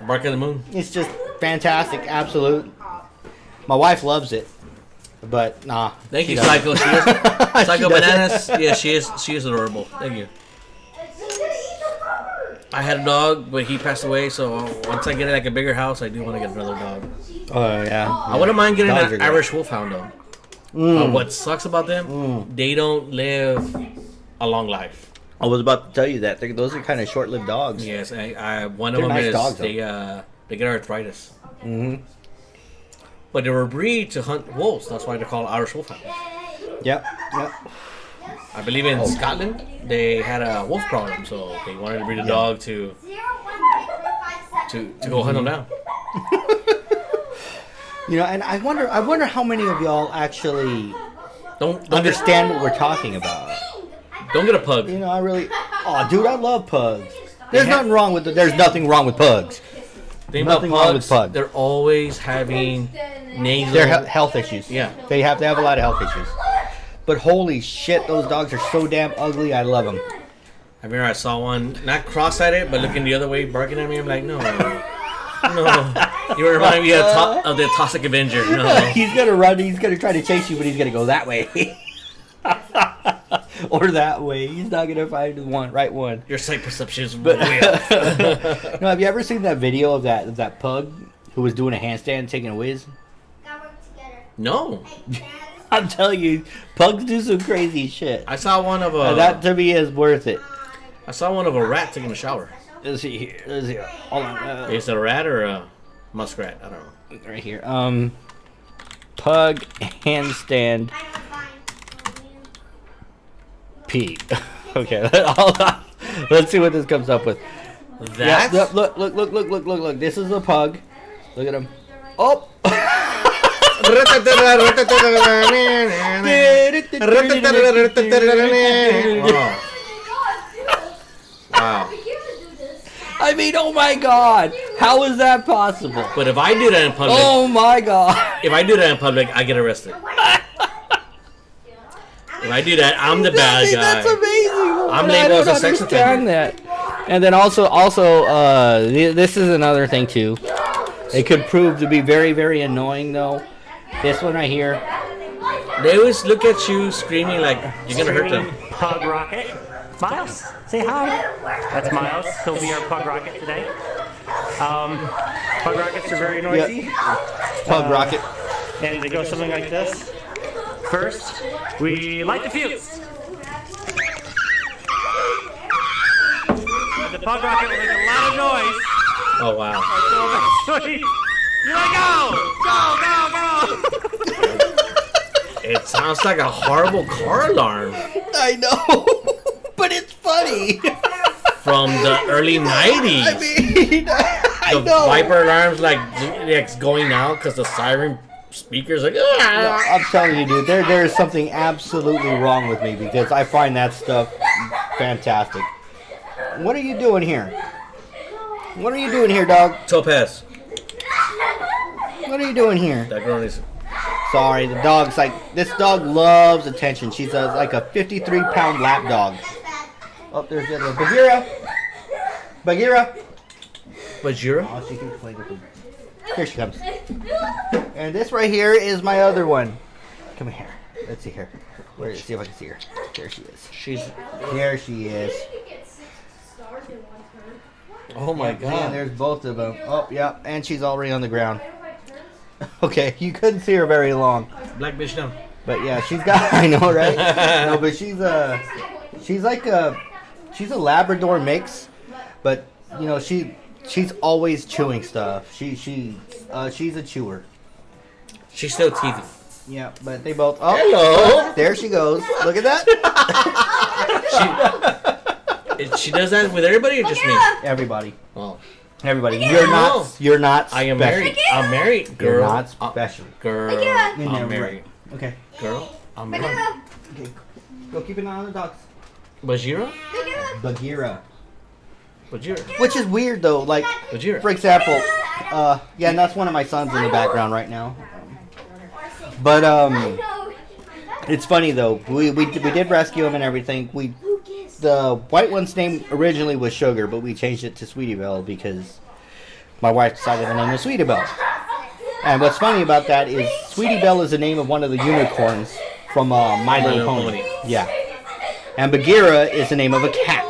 Bark of the Moon. It's just fantastic, absolute. My wife loves it, but nah. Thank she you, doesn't. Psycho. She is Psycho She doesn't. Bananas. Yeah, she is adorable. Thank you. I had a dog, but he passed away. So once I get like a bigger house, I do want to get another dog. Oh yeah. I wouldn't mind getting Dogs are an great. Irish Wolfhound though. What sucks about them? They don't live a long life. I was about to tell you that those are kind of short-lived dogs. Yes, one of They're them nice is dogs, they get arthritis. Mm-hmm. But they were bred to hunt wolves. That's why they're called Irish Wolfhounds. Yep. I believe in Scotland they had a wolf problem, so they wanted to breed a dog to go hunt them down. You know, and I wonder how many of y'all actually Don't understand what we're talking about. Don't get a pug. You know, oh, dude, I love pugs. There's nothing wrong with there's nothing wrong with pugs. Thing about nothing wrong with pugs, pugs. they're always having nasal. They're health issues. Yeah. They have a lot of health issues. But holy shit, those dogs are so damn ugly. I love them. I remember I saw one, not cross-eyed, but looking the other way, barking at me. I'm like, no. You remind me of the Toxic Avenger. No. He's gonna run. He's gonna try to chase you, but he's gonna go that way. Or that way. He's not gonna find the right one. Your sight perception is way off. No, have you ever seen that video of that pug who was doing a handstand taking a whiz? No. I'm telling you, pugs do some crazy shit. I saw one of a... That to me is worth it. I saw one of a rat taking a shower. Let's see here. Let's see here. Hold on. Is it a rat or a muskrat? I don't know. Right here. Pug handstand pee. Okay, let's see what this comes up with. That? Yeah, look. This is a pug. Look at him. Oh! Wow. I mean, oh my god! How is that possible? But if I do that in public, Oh my god! if I do that in public, I get arrested. If I do that, I'm the bad guy. That's amazing! I'm I labeled don't as a sex understand offender. that. And then also, this is another thing too. It could prove to be very, very annoying though. This one right here. They always look at you screaming like you're gonna hurt them. Pug Rocket. Miles, say hi. That's Miles. He'll be our Pug Rocket today. Pug Rockets are very noisy. Pug rocket. And they go something like this. First, we light the fuse. And the Pug Rocket will make a lot of noise. Oh wow. So eventually, you're like, go! It sounds like a horrible car alarm I know, but it's funny. from the early 90s. I mean, I The know. Viper alarms like it's going out because the siren speakers like. No, I'm telling you, dude, there is something absolutely wrong with me because I find that stuff fantastic. What are you doing here? What are you doing here, dog? Topaz. What are you doing here? That girl is. Sorry, the dog's like, this dog loves attention. She's like a 53-pound lap dog. Oh, there's the other Bagheera. Bagheera. Bajira? Oh, she keeps playing with him. Here she comes. And this right here is my other one. Come here. Let's see her. Let's see if I can see her. There she is. There she is. Oh my And god. there's both of them. Oh, yeah. And she's already on the ground. Okay, you couldn't see her very long. Black bitch down. But yeah, she's got, I know, right? No, but she's like a Labrador mix, but you know, she's always chewing stuff. She's a chewer. She's still teething. Yeah, but they both. Oh, Hello. there she goes. Look at that. She does that with everybody or just me? Everybody. Oh. Everybody. No. You're not. I am special. married. I'm married. Girl. You're not special. Girl. Yeah, I'm right. married. Okay. Girl. I'm married. Okay. Go keep an eye on the dogs. Bajira? Bagheera. Bajira. Which is weird though. Like, Bajira. for example, yeah, and that's one of my sons in the background right now. But it's funny though. We did rescue him and everything. The white one's name originally was Sugar, but we changed it to Sweetie Belle because my wife decided to name him Sweetie Belle. And what's funny about that is Sweetie Belle is the name of one of the unicorns from My Little Pony. Yeah. And Bagheera is the name of a cat.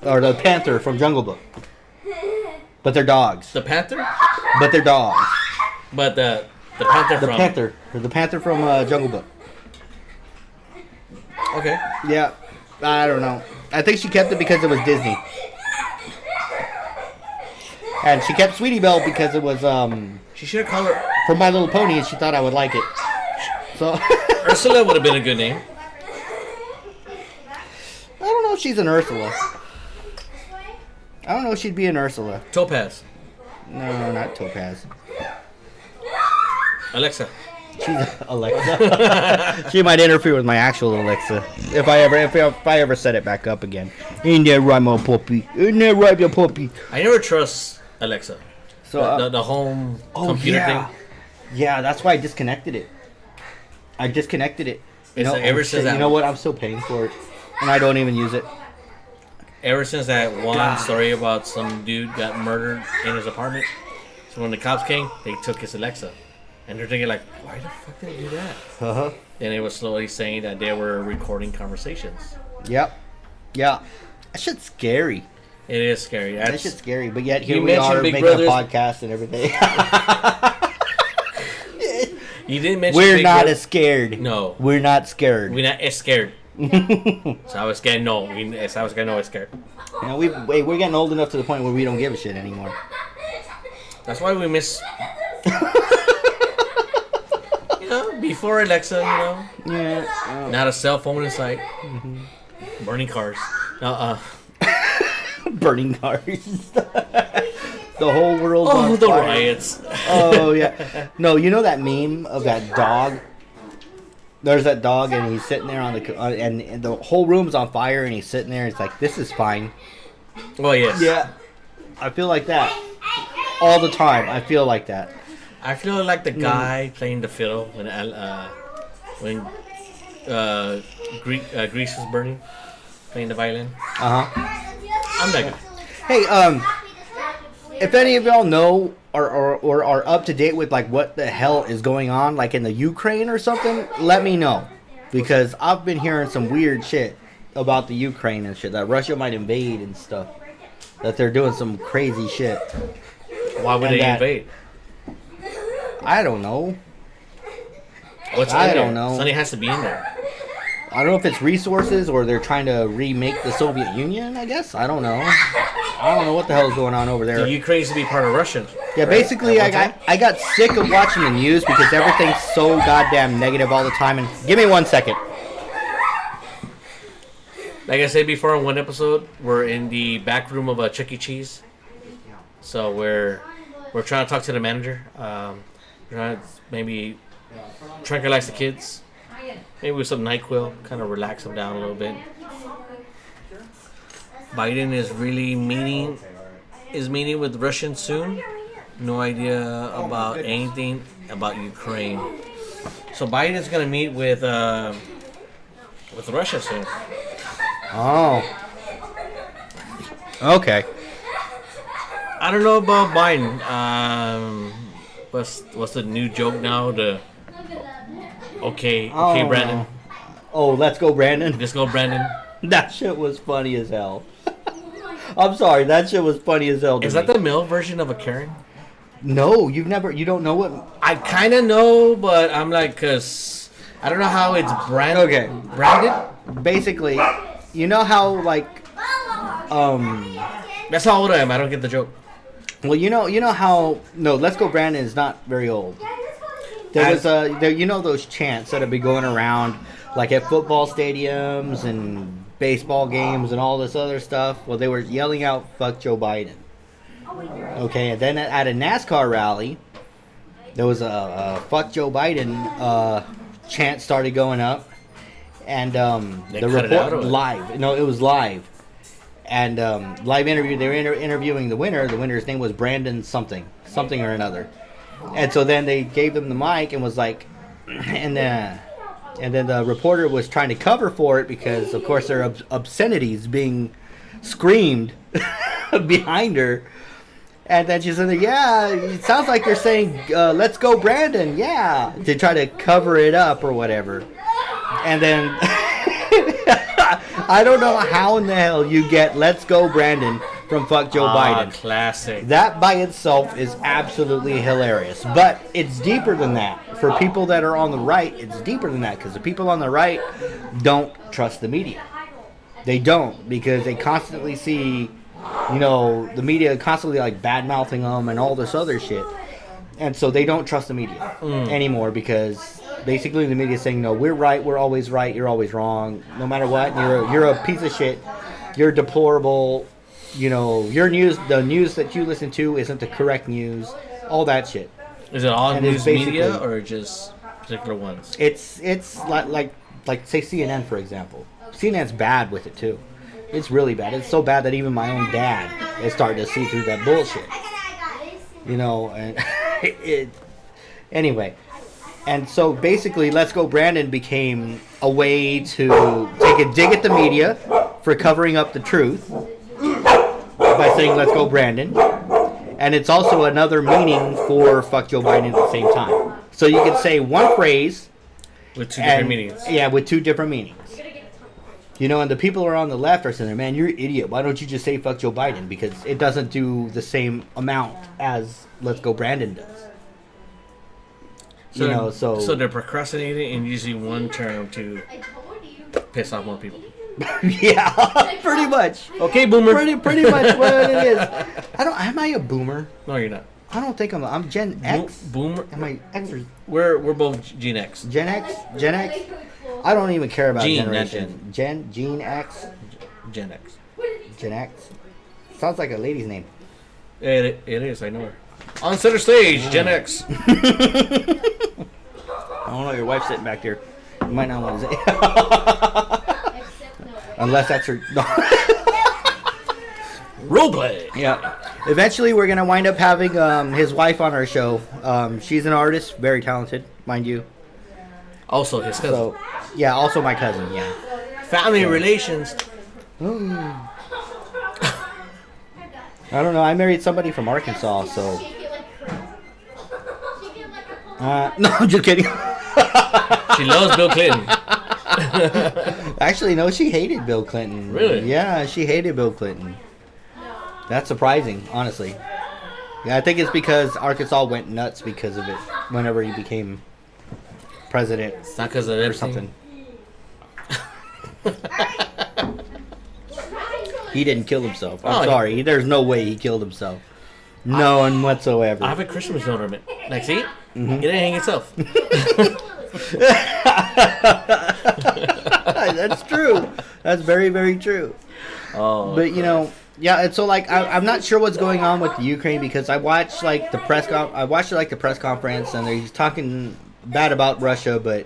Or the panther from Jungle Book. But they're dogs. The panther? But they're dogs. But the panther The from... panther. Or the panther from Jungle Book. Okay. Yeah. I don't know. I think she kept it because it was Disney. And she kept Sweetie Belle because it was She should have called her... from My Little Pony, and she thought I would like it. So Ursula would have been a good name. I don't know if she's an Ursula. I don't know if she'd be an Ursula. Topaz. No, not Topaz. Alexa. She's Alexa. She might interfere with my actual Alexa if I ever set it back up again. Ain't that right, my puppy? Ain't that right, your puppy? I never trust Alexa. So The home computer thing. Yeah, that's why I disconnected it. I disconnected it. You It's know, like ever since that. you know what? I'm still paying for it, and I don't even use it. Ever since that one story about some dude got murdered in his apartment, so when the cops came, they took his Alexa, and they're thinking like, why the fuck did they do that? Uh-huh. And it was slowly saying that they were recording conversations. Yep. Yeah. That shit's scary. It is scary. That shit's scary. But yet here You we are mentioned Big making Brothers. a podcast and everything. You didn't mention We're Big not Brother. as scared. No. We're not scared. We're not as scared. So I was scared. No, I was scared. No, I was scared. You know, we're getting old enough to the point where we don't give a shit anymore. That's why we miss. You know, before Alexa, you know, Yeah. not a cell phone in sight, burning cars. Burning cars. The whole world's Oh, on the fire. riots. Oh yeah. No, you know that meme of that dog? There's that dog and he's sitting there and the whole room's on fire and he's sitting there. It's like, this is fine. Well, yes. Yeah. I feel like that all the time. I feel like that. I feel like the guy playing the fiddle when Grease was burning, playing the violin. I'm that guy. Hey, if any of y'all know or are up to date with like what the hell is going on, like in the Ukraine or something, let me know, because I've been hearing some weird shit about the Ukraine and shit, that Russia might invade and stuff, that they're doing some crazy shit. Why would And they that- invade? I don't know. What's I in don't there? know. Something has to be in there. I don't know if it's resources or they're trying to remake the Soviet Union, I guess. I don't know. I don't know what the hell is going on over there. The Ukraine used to be part of Russia. Yeah, right? basically, At one time? I got sick of watching the news because everything's so goddamn negative all the time. And give me 1 second. Like I said before in one episode, we're in the back room of a Chuck E. Cheese. So we're trying to talk to the manager. We're trying to maybe tranquilize the kids. Maybe with some NyQuil, kind of relax them down a little bit. Biden is really meeting with Russians soon. No idea about anything about Ukraine. So Biden's gonna meet with Russia soon. Oh. Okay. I don't know about Biden. What's the new joke now? Okay, Oh. Brandon. Oh, let's go, Brandon. Let's go, Brandon. That shit was funny as hell. I'm sorry, that shit was funny as hell to Is me. that the male version of a Karen? No, you don't know what... I kind of know, but I'm like, cause I don't know how it's branded. Okay. Branded? Basically, you know how, like... That's how old I am. I don't get the joke. Well, you know how... No, Let's Go Brandon is not very old. There was those chants that have been going around, like at football stadiums and baseball games and all this other stuff. Well, they were yelling out "fuck Joe Biden." Okay, and then at a NASCAR rally, there was a "fuck Joe Biden" chant started going up, and They the cut it out, report or what? live. No, it was live, and live interview. They were interviewing the winner. The winner's name was Brandon something or another. And so then they gave them the mic and was like, and then the reporter was trying to cover for it because, of course, there are obscenities being screamed behind her. And then she said, yeah, it sounds like they're saying, let's go, Brandon, yeah, to try to cover it up or whatever. And then I don't know how in the hell you get let's go, Brandon from fuck Joe Biden. Classic. That by itself is absolutely hilarious. But it's deeper than that. For people that are on the right, it's deeper than that. Because the people on the right don't trust the media. They don't. Because they constantly see, the media constantly like bad-mouthing them and all this other shit. And so they don't trust the media anymore. Because basically the media is saying, no, we're right, we're always right, you're always wrong. No matter what, you're a piece of shit. You're deplorable. You know, your news, the news that you listen to isn't the correct news. All that shit. Is it all And it's news media basically- or just particular ones? It's like say CNN for example. CNN's bad with it too. It's really bad. It's so bad that even my own dad is starting to see through that bullshit. You know, and anyway. And so basically, Let's Go Brandon became a way to take a dig at the media for covering up the truth by saying Let's Go Brandon. And it's also another meaning for fuck Joe Biden at the same time. So you could say one phrase With two different and, meanings. yeah, with two different meanings. You know, and the people who are on the left are saying, man, you're an idiot. Why don't you just say fuck Joe Biden? Because it doesn't do the same amount as Let's Go Brandon does. So, You know, so they're procrastinating and using one term to piss off more people. yeah, pretty much. Okay, boomer. Pretty much what it is. Am I a boomer? No, you're not. I don't think I'm Gen X. Boomer. Am I X or We're both Gen X. Gen X? Gen X? I don't even care about Gene, not generation. Gene X? Gen X. Gen X? Sounds like a lady's name. It is. I know her. On center stage, Gen X. I don't know, your wife's sitting back there. You might not want to say. Unless that's her. No. Roleplay. Yeah. Eventually, we're going to wind up having his wife on our show. She's an artist, very talented, mind you. Also, his cousin. So, yeah, also my cousin, yeah. Family relations. I don't know. I married somebody from Arkansas, so. No, I'm just kidding. She loves Bill Clinton. Actually, no, she hated Bill Clinton. Really? Yeah, she hated Bill Clinton. That's surprising, honestly. Yeah, I think it's because Arkansas went nuts because of it whenever he became president It's not because of or everything. something. He didn't kill himself. I'm Oh, sorry. There's no way he killed himself. No one whatsoever. I have a Christmas ornament. Like, see? It didn't hang itself. That's true. That's very, very true. Oh. But you know, yeah. And so like, I'm not sure what's going on with the Ukraine because I watched like the press conference and they're talking bad about Russia, but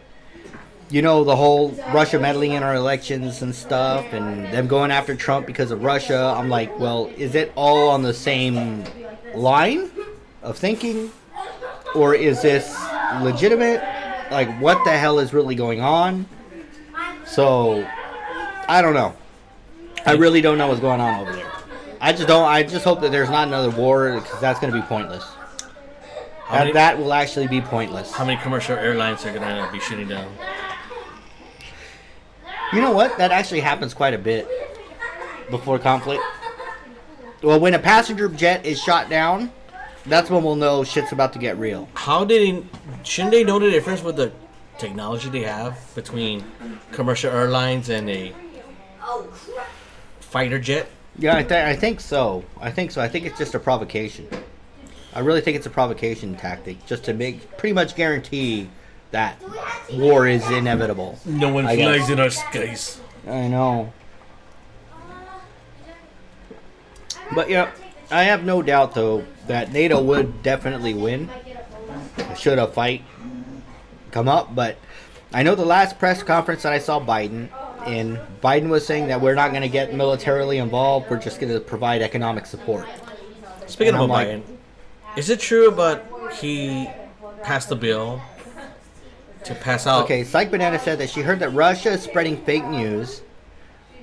you know the whole Russia meddling in our elections and stuff, and them going after Trump because of Russia. I'm like, well, is it all on the same line of thinking, or is this legitimate? Like, what the hell is really going on? So, I don't know. I really don't know what's going on over there. I just hope that there's not another war because that's going to be pointless. That will actually be pointless. How many commercial airlines are going to be shooting down? You know what? That actually happens quite a bit before conflict. Well, when a passenger jet is shot down, that's when we'll know shit's about to get real. Shouldn't they know the difference with the technology they have between commercial airlines and a fighter jet? Yeah, I think so. I think it's just a provocation. I really think it's a provocation tactic, just to pretty much guarantee that war is inevitable. No one I flies guess. in our skies. I know. But yeah, I have no doubt though that NATO would definitely win should a fight come up. But I know the last press conference that I saw Biden in, Biden was saying that we're not going to get militarily involved. We're just going to provide economic support. Speaking And of I'm like- Biden, is it true about he passed the bill to pass out? Okay, Psych Banana said that she heard that Russia is spreading fake news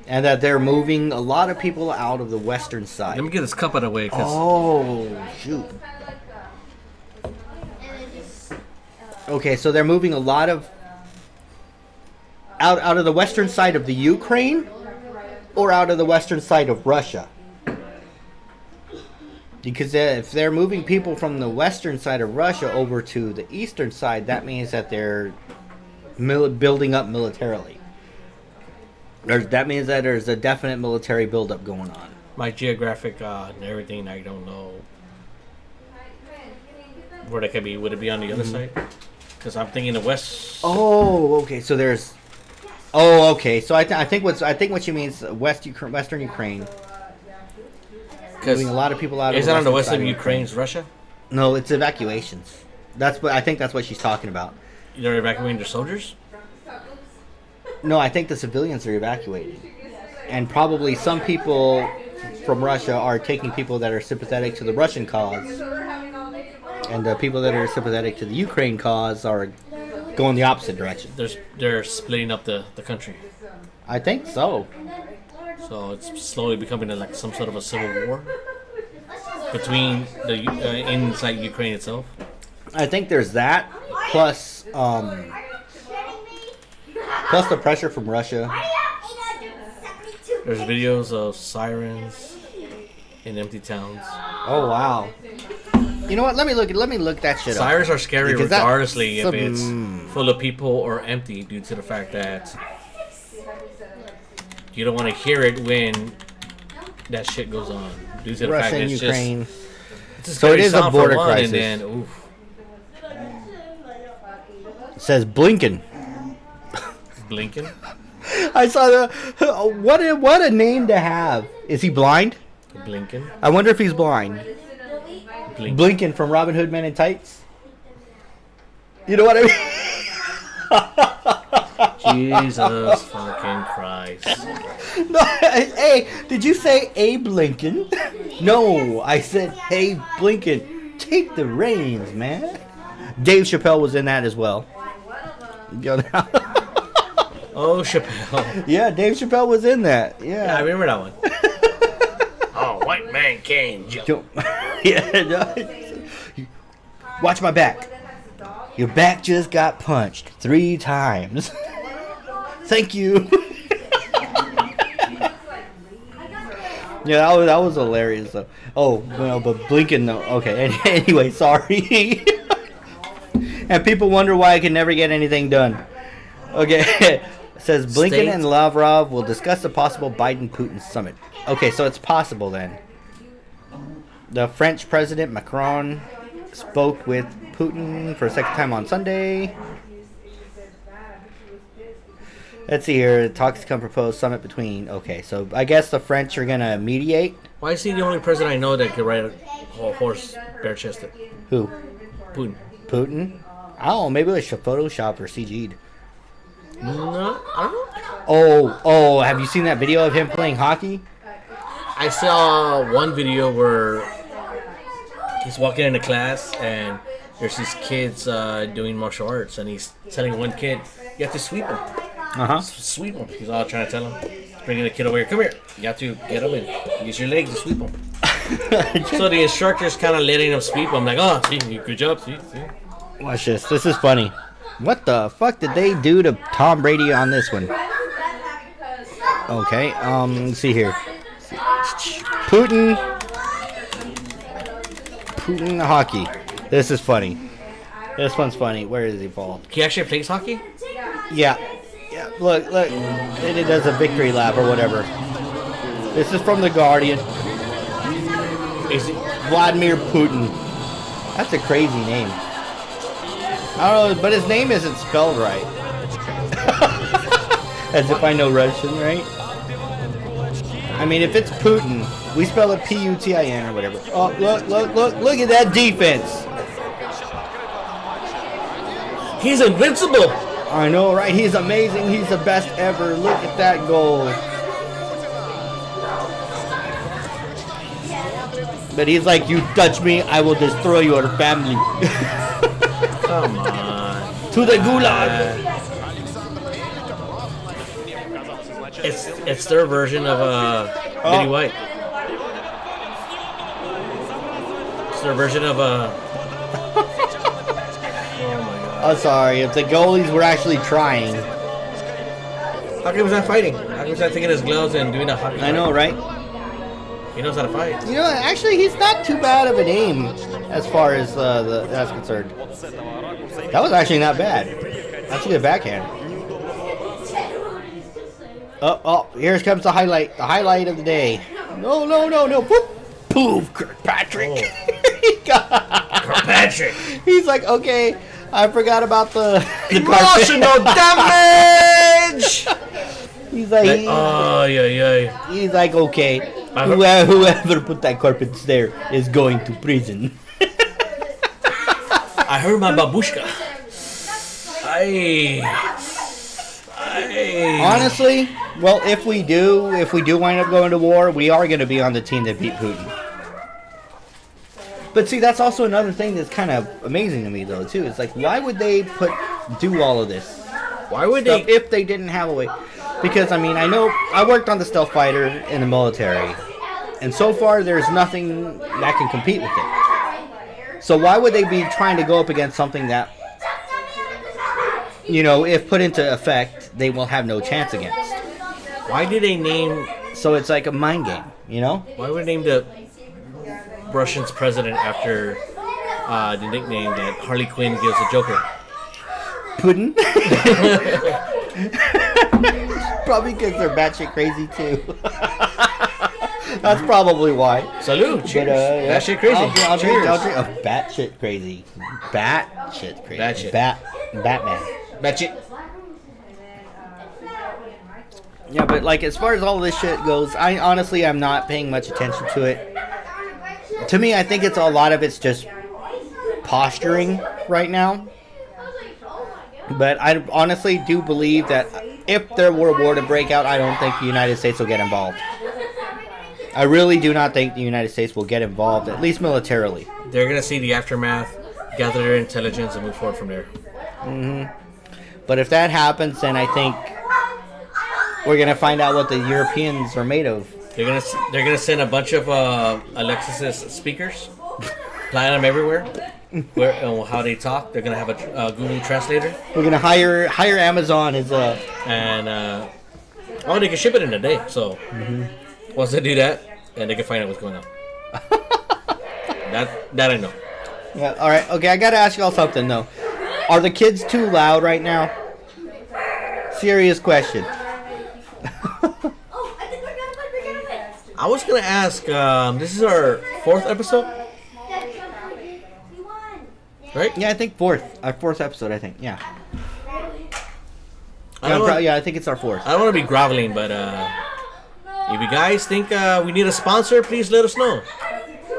and that they're moving a lot of people out of the western side. Let me get this cup out of the way. 'Cause Oh, shoot. Okay, so they're moving a lot of out of the western side of the Ukraine or out of the western side of Russia? Because if they're moving people from the western side of Russia over to the eastern side, that means that they're building up militarily. That means that there's a definite military buildup going on. my geographic and everything, I don't know where they could be. Would it be on the other side? Because I'm thinking the west. Oh, okay. So there's. Oh, okay. So I think what she means Western Ukraine. moving a lot of people out of Is that on the west western of side Ukraine's Russia? No, it's evacuations. I think that's what she's talking about. They're evacuating their soldiers? No, I think the civilians are evacuating. And probably some people from Russia are taking people that are sympathetic to the Russian cause. And the people that are sympathetic to the Ukraine cause are going the opposite direction. They're splitting up the country. I think so. So it's slowly becoming like some sort of a civil war between the inside Ukraine itself. I think there's that, plus the pressure from Russia. There's videos of sirens in empty towns. Oh wow! You know what? Let me look that shit up. Sirens are scary Because that- regardlessly if some- it's full of people or empty, due to the fact that you don't want to hear it when that shit goes on. Due to the fact Russia that and it's Ukraine. it's a So it scary is a sound for border one, crisis. And then, oof, It says Blinken. Blinken. I saw the what a name to have. Is he blind? Blinken. I wonder if he's blind. Blinken. Blinken from Robin Hood Men in Tights. You know what I mean? Jesus fucking Christ. No, hey, did you say Abe Lincoln? No, I said, hey, Blinken, take the reins, man. Dave Chappelle was in that as well. Oh, Chappelle. Yeah, Dave Chappelle was in that. Yeah, I Yeah. remember that one. Oh, white man can't jump. Yeah. No. Watch my back. Your back just got punched 3 times. Thank you. Yeah, that was hilarious. Though. Oh, well, but Blinken, no. Okay, anyway, sorry. And people wonder why I can never get anything done. Okay, it says Blinken State- and Lavrov will discuss a possible Biden-Putin summit. Okay, so it's possible then. The French President Macron spoke with Putin for a second time on Sunday. Let's see here. Talks come proposed summit between. Okay, so I guess the French are gonna mediate. Why is he the only president I know that could ride a horse bare-chested? Who? Putin. Putin? Oh, maybe it was Photoshop or CG'd. No, I don't know. Oh, have you seen that video of him playing hockey? I saw one video where he's walking into class and there's these kids doing martial arts, and he's telling one kid, you have to sweep him. Sweep him. He's all trying to tell him, bringing the kid over here. Come here. You have to get him and use your legs to sweep him. So the instructor's kind of letting him sweep him, like, oh, see, good job, see. Watch this. This is funny. What the fuck did they do to Tom Brady on this one? Okay, let's see here. Putin hockey. This is funny. This one's funny. Where is he, Paul? He actually plays hockey? Yeah. Look. And it does a victory lap or whatever. This is from The Guardian. Is he? Vladimir Putin. That's a crazy name. I don't know, but his name isn't spelled right. As if I know Russian, right? I mean, if it's Putin, we spell it P-U-T-I-N or whatever. Oh, look at that defense. He's invincible. I know, right? He's amazing. He's the best ever. Look at that goal. But he's like, you touch me, I will destroy your family. Come on. To the gulag. It's their version of Betty White. It's their version of oh my god. I'm sorry, if the goalies were actually trying. How come he's not fighting? How come he's not taking his gloves and doing a hockey? I know, right? He knows how to fight. You know, actually, he's not too bad of an aim as far as that's concerned. That was actually not bad. That's a good backhand. Oh, here comes the highlight. The highlight of the day. No. Poof, poof, Kirkpatrick. Kirkpatrick. He's like, okay, I forgot about the Emotional damage. He's like, Oh, yeah. he's like, okay. Whoever put that carpet there is going to prison. I heard my babushka. Honestly, well, if we do wind up going to war, we are going to be on the team that beat Putin. But see, that's also another thing that's kind of amazing to me, though, too. It's like, why would they do all of this? Why would Stuff they? if they didn't have a way? Because, I mean, I know I worked on the stealth fighter in the military, and so far there's nothing that can compete with it. So why would they be trying to go up against something that, you know, if put into effect, they will have no chance against? Why did they name? So it's like a mind game, you know? Why would they name the Russian's president after the nickname that Harley Quinn gives the Joker? Putin? Probably because they're batshit crazy too. That's probably why. Salute. But, Cheers. yeah. That shit crazy. I'll Cheers. drink. Oh, batshit crazy. Batshit crazy. Batshit. Batman. Batshit. Yeah, but like as far as all this shit goes, I'm not paying much attention to it. To me, I think a lot of it's just posturing right now. But I honestly do believe that if there were a war to break out, I don't think the United States will get involved. I really do not think the United States will get involved, at least militarily. They're gonna see the aftermath, gather their intelligence, and move forward from there. But if that happens, then I think we're gonna find out what the Europeans are made of. They're gonna send a bunch of Alexis's speakers, plant them everywhere. Where how they talk. They're gonna have a Google translator. We're gonna hire Amazon as a. And they can ship it in a day. So once they do that, and they can find out what's going on. that I know. Yeah. All right. Okay. I gotta ask y'all something though. Are the kids too loud right now? Serious question. I was gonna ask. This is our 4th episode, right? Yeah, I think fourth episode. I think. Yeah. I think it's our 4th. I don't want to be groveling, but if you guys think we need a sponsor, please let us know.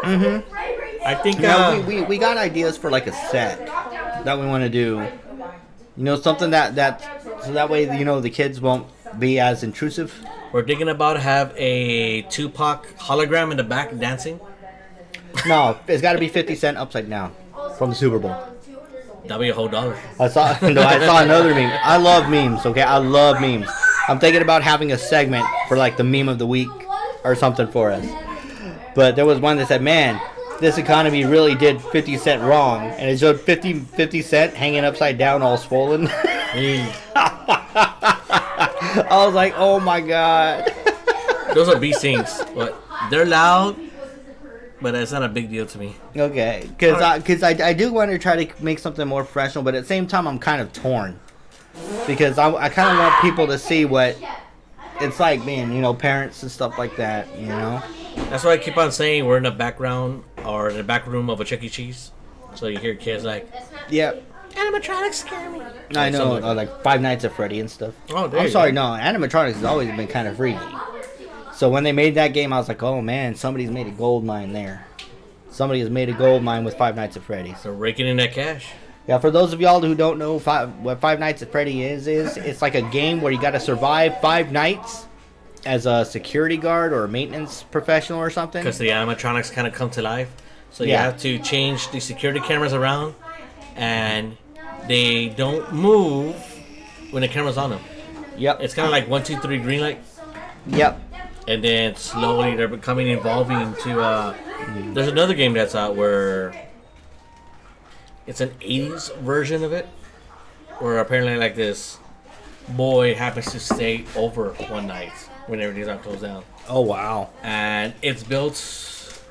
I think we got ideas for like a set that we want to do. You know, something that so that way, you know, the kids won't be as intrusive. we're thinking about have a Tupac hologram in the back dancing. No, it's got to be 50 Cent upside down from the Super Bowl. That'll be a whole $1. I saw another meme. I love memes. Okay, I love memes. I'm thinking about having a segment for like the meme of the week or something for us. But there was one that said, "Man, this economy really did 50 Cent wrong," and it showed 50 Cent hanging upside down, all swollen. I was like, "Oh my god." Those are bee stings, but they're loud. But it's not a big deal to me. Okay, because I do want to try to make something more professional, but at the same time I'm kind of torn because I kind of want people to see what it's like being, you know, parents and stuff like that, you know. That's why I keep on saying we're in the background or in the back room of a Chuck E. Cheese, so you hear kids like, Yeah, Animatronics scare me. I know, something like like Five Nights at Freddy and stuff. Oh, there I'm you sorry, go. no, animatronics has always been kind of freaky. So when they made that game, I was like, oh man, somebody's made a gold mine there. Somebody has made a gold mine with Five Nights at Freddy's. they're raking in that cash. Yeah, for those of y'all who don't know what Five Nights at Freddy is it's like a game where you got to survive 5 nights as a security guard or a maintenance professional or something. Because the animatronics kind of come to life. So you Yeah. have to change the security cameras around, and they don't move when the camera's on them. Yep. It's kind of like 1, 2, 3 green light, Yep. and then slowly they're evolving to. There's another game that's out where it's an 80s version of it, where apparently like this boy happens to stay over one night when everything's not closed down. Oh wow. And it's built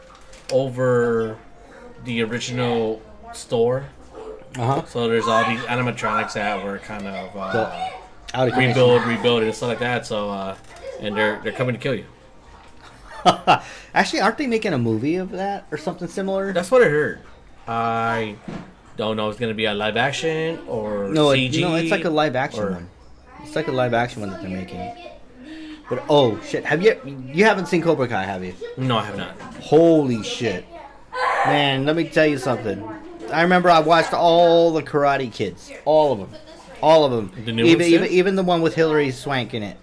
over the original store. Uh-huh. So there's all these animatronics that were kind of Out of commission. rebuild and stuff like that. So and they're coming to kill you. Actually, aren't they making a movie of that or something similar? That's what I heard. I don't know if it's gonna be a live action or No, CG. it's like a live action or- one. It's like a live action one that they're making. But oh shit, you haven't seen Cobra Kai, have you? No, I have not. Holy shit, man! Let me tell you something. I remember I watched all the Karate Kids, all of them. The new ones, yeah? Even the one with Hilary Swank in it,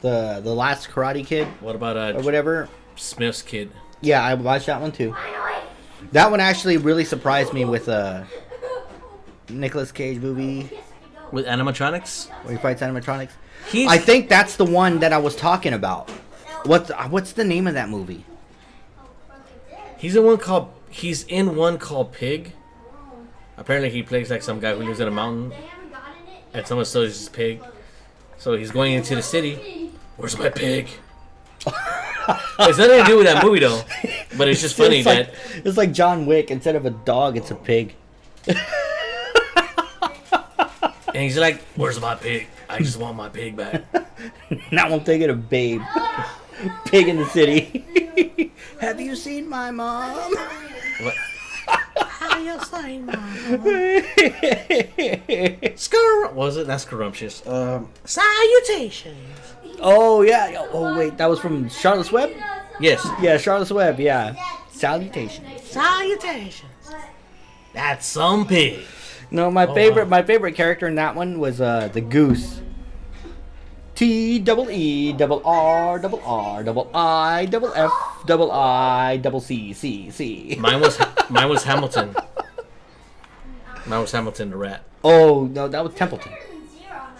the last Karate Kid What about or whatever. Smith's kid? Yeah, I watched that one too. That one actually really surprised me with a Nicolas Cage movie With animatronics? where he fights animatronics. He's I think that's the one that I was talking about. What's the name of that movie? He's in one called Pig. Apparently he plays like some guy who lives in a mountain and someone steals his pig. So he's going into the city. Where's my pig? It's nothing to do with that movie though. But it's just funny that It's like John Wick. Instead of a dog, it's a pig. and he's like, "Where's my pig? I just want my pig back." Now I'm thinking of Babe. Pig in the City. Have you seen my mom? What? How you say, Mom? Was it? That's scrumptious. Salutations. Oh yeah. Oh wait, that was from Charlotte's Web. Yes. Yeah, Charlotte's Web. Yeah. Salutations. Salutations. That's some pig. No, my favorite character in that one was the Goose. T-E-E-R-R-I-F-I-C-C. Mine was Hamilton. Mine was Hamilton the rat. Oh no, that was Templeton.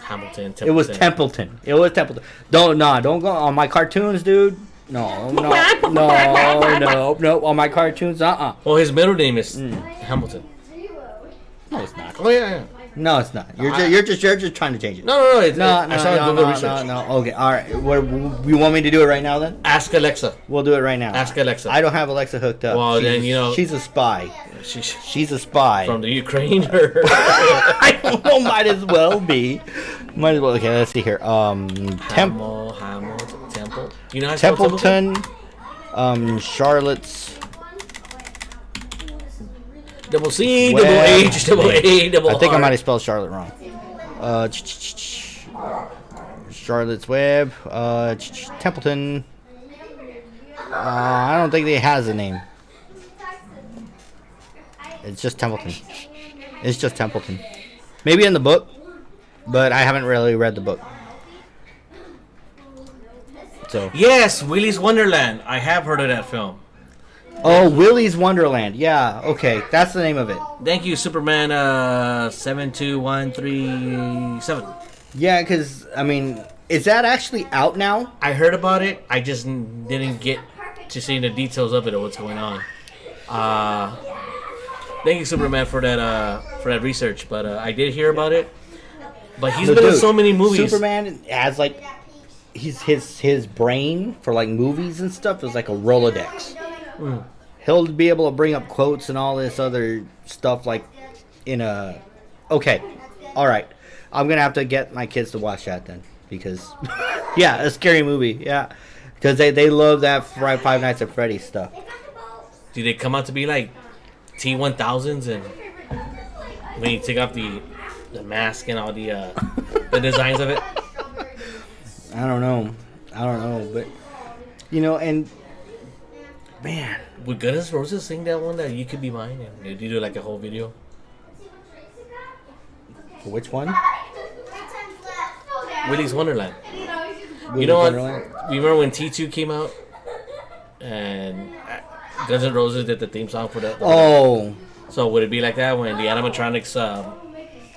Templeton. It was Templeton. Don't go on my cartoons, dude. No. On my cartoons, Well, his middle name is Hamilton. No, it's not. Oh yeah. No, it's not. You're just trying to change it. No. No, I saw Google research. no. Okay, all right. You want me to do it right now then? Ask Alexa. We'll do it right now. Ask Alexa. I don't have Alexa hooked up. Well, then, you know- she's a spy. She's She's a spy. from the Ukraine. Or I don't know. Might as well be. Might as well. Okay, let's see here. Hamilton. Temple. You know how to spell Templeton. Charlotte's. Double C, Web. double H, double A, double I think I R. might have spelled Charlotte wrong. Charlotte's Web. Templeton. I don't think it has a name. It's just Templeton. It's just Templeton. Maybe in the book, but I haven't really read the book. So. Yes, Willy's Wonderland. I have heard of that film. Oh, Willy's Wonderland. Yeah, okay. That's the name of it. Thank you, Superman 72137. Yeah, because, I mean, is that actually out now? I heard about it. I just didn't get to see the details of it or what's going on. Thank you, Superman, for that research. But I did hear about it. But he's been in so many movies. Superman has, like, his brain for, like, movies and stuff is like a Rolodex. He'll be able to bring up quotes and all this other stuff like in a... Okay, alright. I'm going to have to get my kids to watch that then. Because, yeah, a scary movie, yeah. Because they love that Five Nights at Freddy's stuff. Do they come out to be like T-1000s and when you take off the mask and all the designs of it? I don't know, but... You know, and... Man. Would Guns N' Roses sing that one that You Could Be Mine? And did you do like a whole video? Which one? Willy's Wonderland. Willy's You know what? Wonderland? You remember when T2 came out? And Guns N' Roses did the theme song for that? Oh. So would it be like that when the animatronics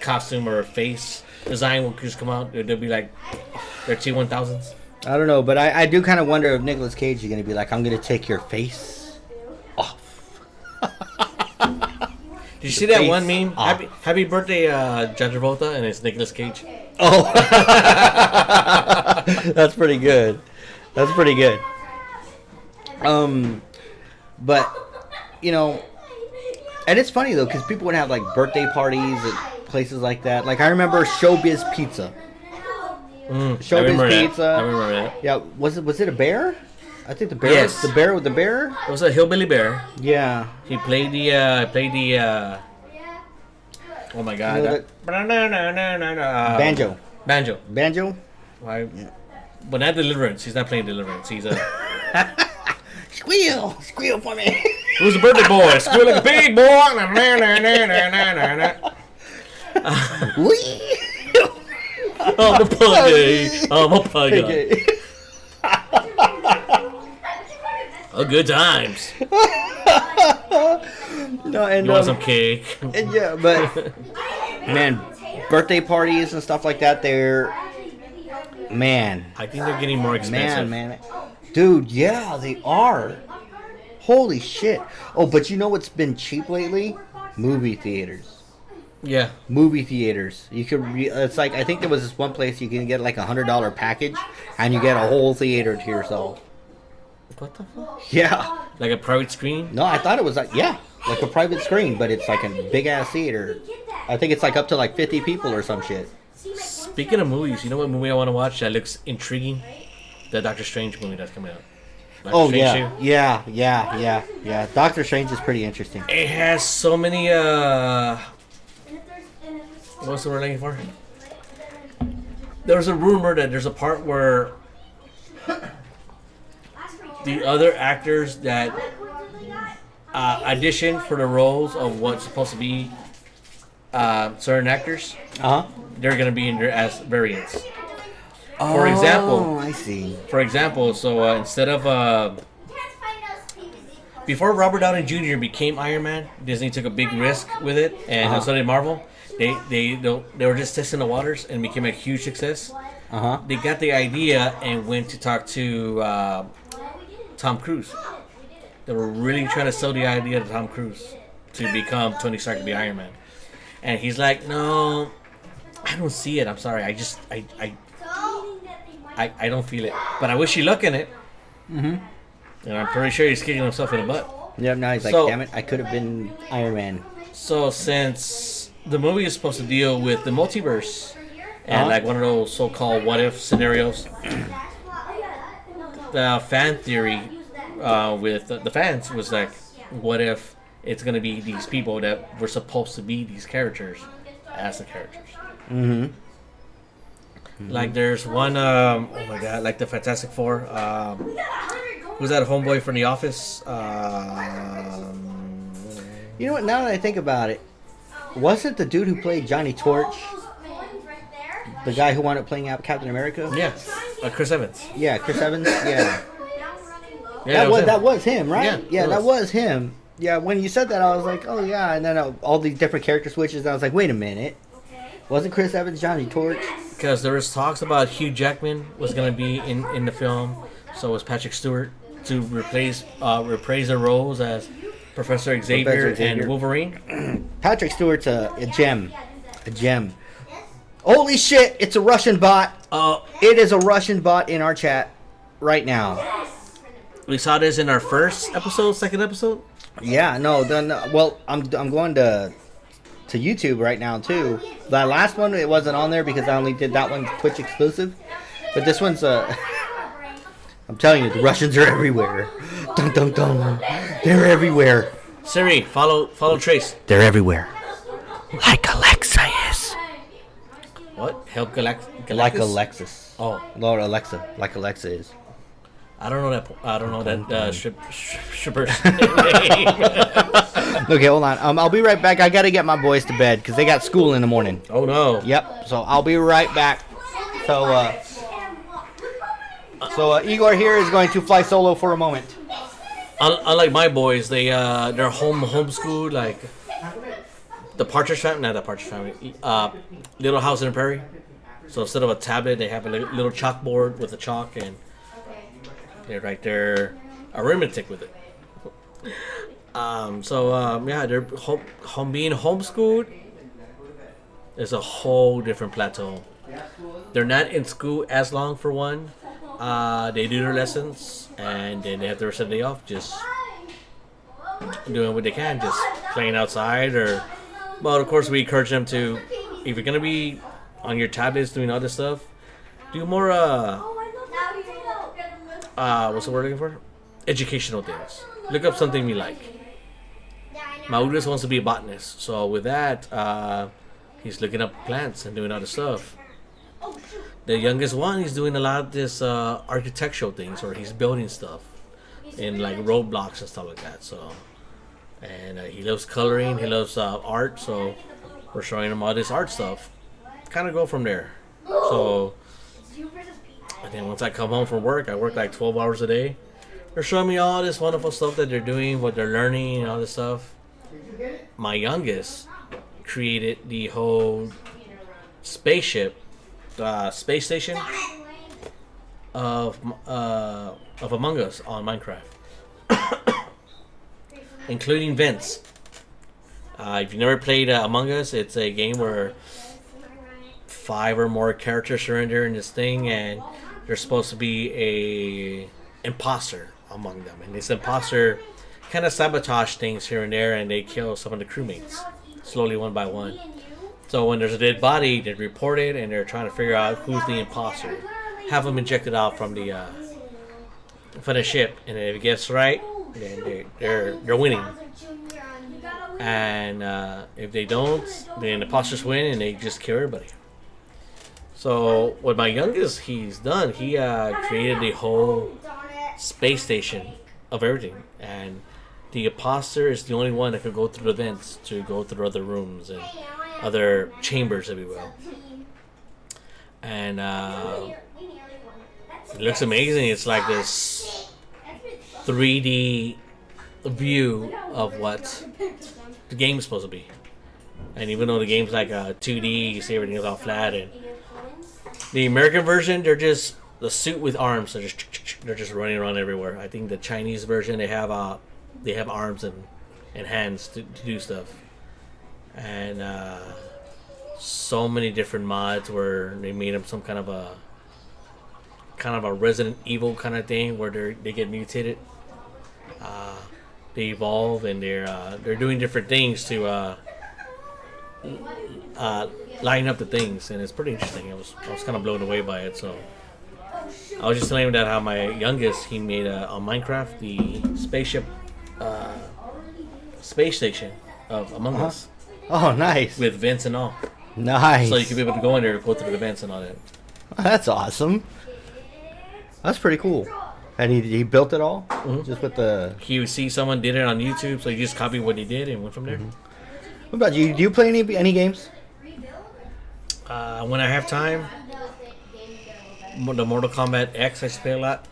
costume or face design would just come out? Would it be like their T-1000s? I don't know, but I do kind of wonder if Nicolas Cage is going to be like, I'm going to take your face off. Did you see that one meme? Happy birthday, John Travolta, and it's Nicolas Cage. Oh. That's pretty good. That's pretty good. But, you know, and it's funny, though, because people would have, like, birthday parties at places like that. Like, I remember Showbiz Pizza. Showbiz Pizza. I remember that. Yeah, was it a bear? I think the bear. Yes. The bear with the bear. It was a hillbilly bear. Yeah. He played the. Oh my God. You know Banjo. Banjo. Banjo. Why? but not Deliverance. He's not playing Deliverance. He's a Squeal for me. who's a birthday boy? Squeal like a big boy. I'm a puggy. I'm a puggy. Okay. Oh, good times. No, and You want some cake? and yeah, but man, birthday parties and stuff like that. Man, I think they're getting more expensive. man, dude, yeah, they are. Holy shit! Oh, but you know what's been cheap lately? Movie theaters. Yeah. Movie theaters. You could. It's like I think there was this one place you can get like $100 package, and you get a whole theater to yourself. What the fuck? Yeah. Like a private screen? No, I thought it was like like a private screen, but it's like a big ass theater. I think it's like up to like 50 people or some shit. Speaking of movies, you know what movie I want to watch that looks intriguing? The Doctor Strange movie that's coming out. Doctor Strange 2. Yeah. Doctor Strange is pretty interesting. It has so many what's the word I'm looking for? There's a rumor that there's a part where the other actors that audition for the roles of what's supposed to be certain actors, they're gonna be in there as variants. For example, I see. For example, so instead of before Robert Downey Jr. became Iron Man, Disney took a big risk with it, and so did Marvel. They were just testing the waters and became a huge success. They got the idea and went to talk to Tom Cruise. They were really trying to sell the idea to Tom Cruise to become Tony Stark to be Iron Man, and he's like, "No, I don't see it. I'm sorry. I don't feel it. But I wish you luck in it." And I'm pretty sure he's kicking himself in the butt. Yeah, now he's like, So- damn it, I could have been Iron Man. So since the movie is supposed to deal with the multiverse and like one of those so-called what-if scenarios, the fan theory with the fans was like, what if it's gonna be these people that were supposed to be these characters as the characters? Like there's one, oh my god, like the Fantastic Four. Who's that homeboy from The Office? You know what? Now that I think about it, wasn't the dude who played Johnny Torch the guy who wound up playing out Captain America? Yeah, Chris Evans. Yeah, Chris Evans. Yeah, Yeah, that was him, right? Yeah, it that was. was him. Yeah, when you said that, I was like, oh yeah, and then all these different character switches. And I was like, wait a minute, wasn't Chris Evans Johnny Torch? Because there was talks about Hugh Jackman was gonna be in the film, so was Patrick Stewart to reprise their roles as Professor Xavier and Wolverine. Patrick Stewart's a gem. Holy shit! It's a Russian bot. It is a Russian bot in our chat right now. We saw this in our first episode, second episode. Yeah, no, then well, I'm going to YouTube right now too. The last one it wasn't on there because I only did that one Twitch exclusive, but this one's I'm telling you, the Russians are everywhere. Dun dun dun. They're everywhere. Siri, follow Trace. They're everywhere. Like Alexa is. What? Help Galactus? Like Alexis. Oh, Lord Alexa. Like Alexa is. I don't know that stripper's name. Okay, hold on. I'll be right back. I gotta get my boys to bed because they got school in the morning. Oh no. Yep. So I'll be right back. So Igor here is going to fly solo for a moment. Unlike my boys, they're homeschooled, like the Partridge Family, not the Partridge Family, Little House on the Prairie. So instead of a tablet, they have a little chalkboard with a chalk, and they're right there, arithmetic with it. Yeah, they're being homeschooled is a whole different plateau. They're not in school as long for one. They do their lessons, and then they have the rest of the day off, just doing what they can, just playing outside, or, well, of course, we encourage them to, if you're gonna be on your tablets doing other stuff, do more, what's the word I'm looking for? Educational things. Look up something you like. My oldest wants to be a botanist, so with that, he's looking up plants and doing other stuff. the youngest one, he's doing a lot of this architectural things, or he's building stuff in like roadblocks and stuff like that. So, and he loves coloring, he loves art. So we're showing him all this art stuff. Kind of go from there. So, and then once I come home from work, I work like 12 hours a day. They're showing me all this wonderful stuff that they're doing, what they're learning, and all this stuff. My youngest created the whole spaceship, space station of Among Us on Minecraft, including vents. If you've never played Among Us, it's a game where 5 or more characters are in there in this thing, and there's supposed to be a imposter among them, and this imposter kind of sabotage things here and there, and they kill some of the crewmates slowly, one by one. So when there's a dead body, they report it, and they're trying to figure out who's the imposter. Have them ejected out from the ship, and if it gets right, then they're winning. And if they don't, then the imposters win, and they just kill everybody. So what my youngest he's done, he created the whole space station of everything, and the imposter is the only one that could go through the vents to go through other rooms and other chambers, if you will. And it looks amazing. It's like this 3D view of what the game is supposed to be. And even though the game's like 2D, you see everything is all flat. And the American version, they're just the suit with arms. They're just running around everywhere. I think the Chinese version, they have arms and hands to do stuff. And so many different mods where they made them some kind of a Resident Evil kind of thing where they get mutated. They evolve, and they're doing different things to line up the things, and it's pretty interesting. I was kind of blown away by it. So I was just telling him that how my youngest, he made on Minecraft the spaceship space station of Among Us. Oh, nice. With vents and all. Nice. So you can be able to go in there and go through the vents and all that. That's awesome. That's pretty cool. And he built it all? Mm-hmm. Just with the... He would see someone did it on YouTube, so he just copied what he did and went from there. Mm-hmm. What about you? Do you play any games? When I have time, the Mortal Kombat X I play a lot.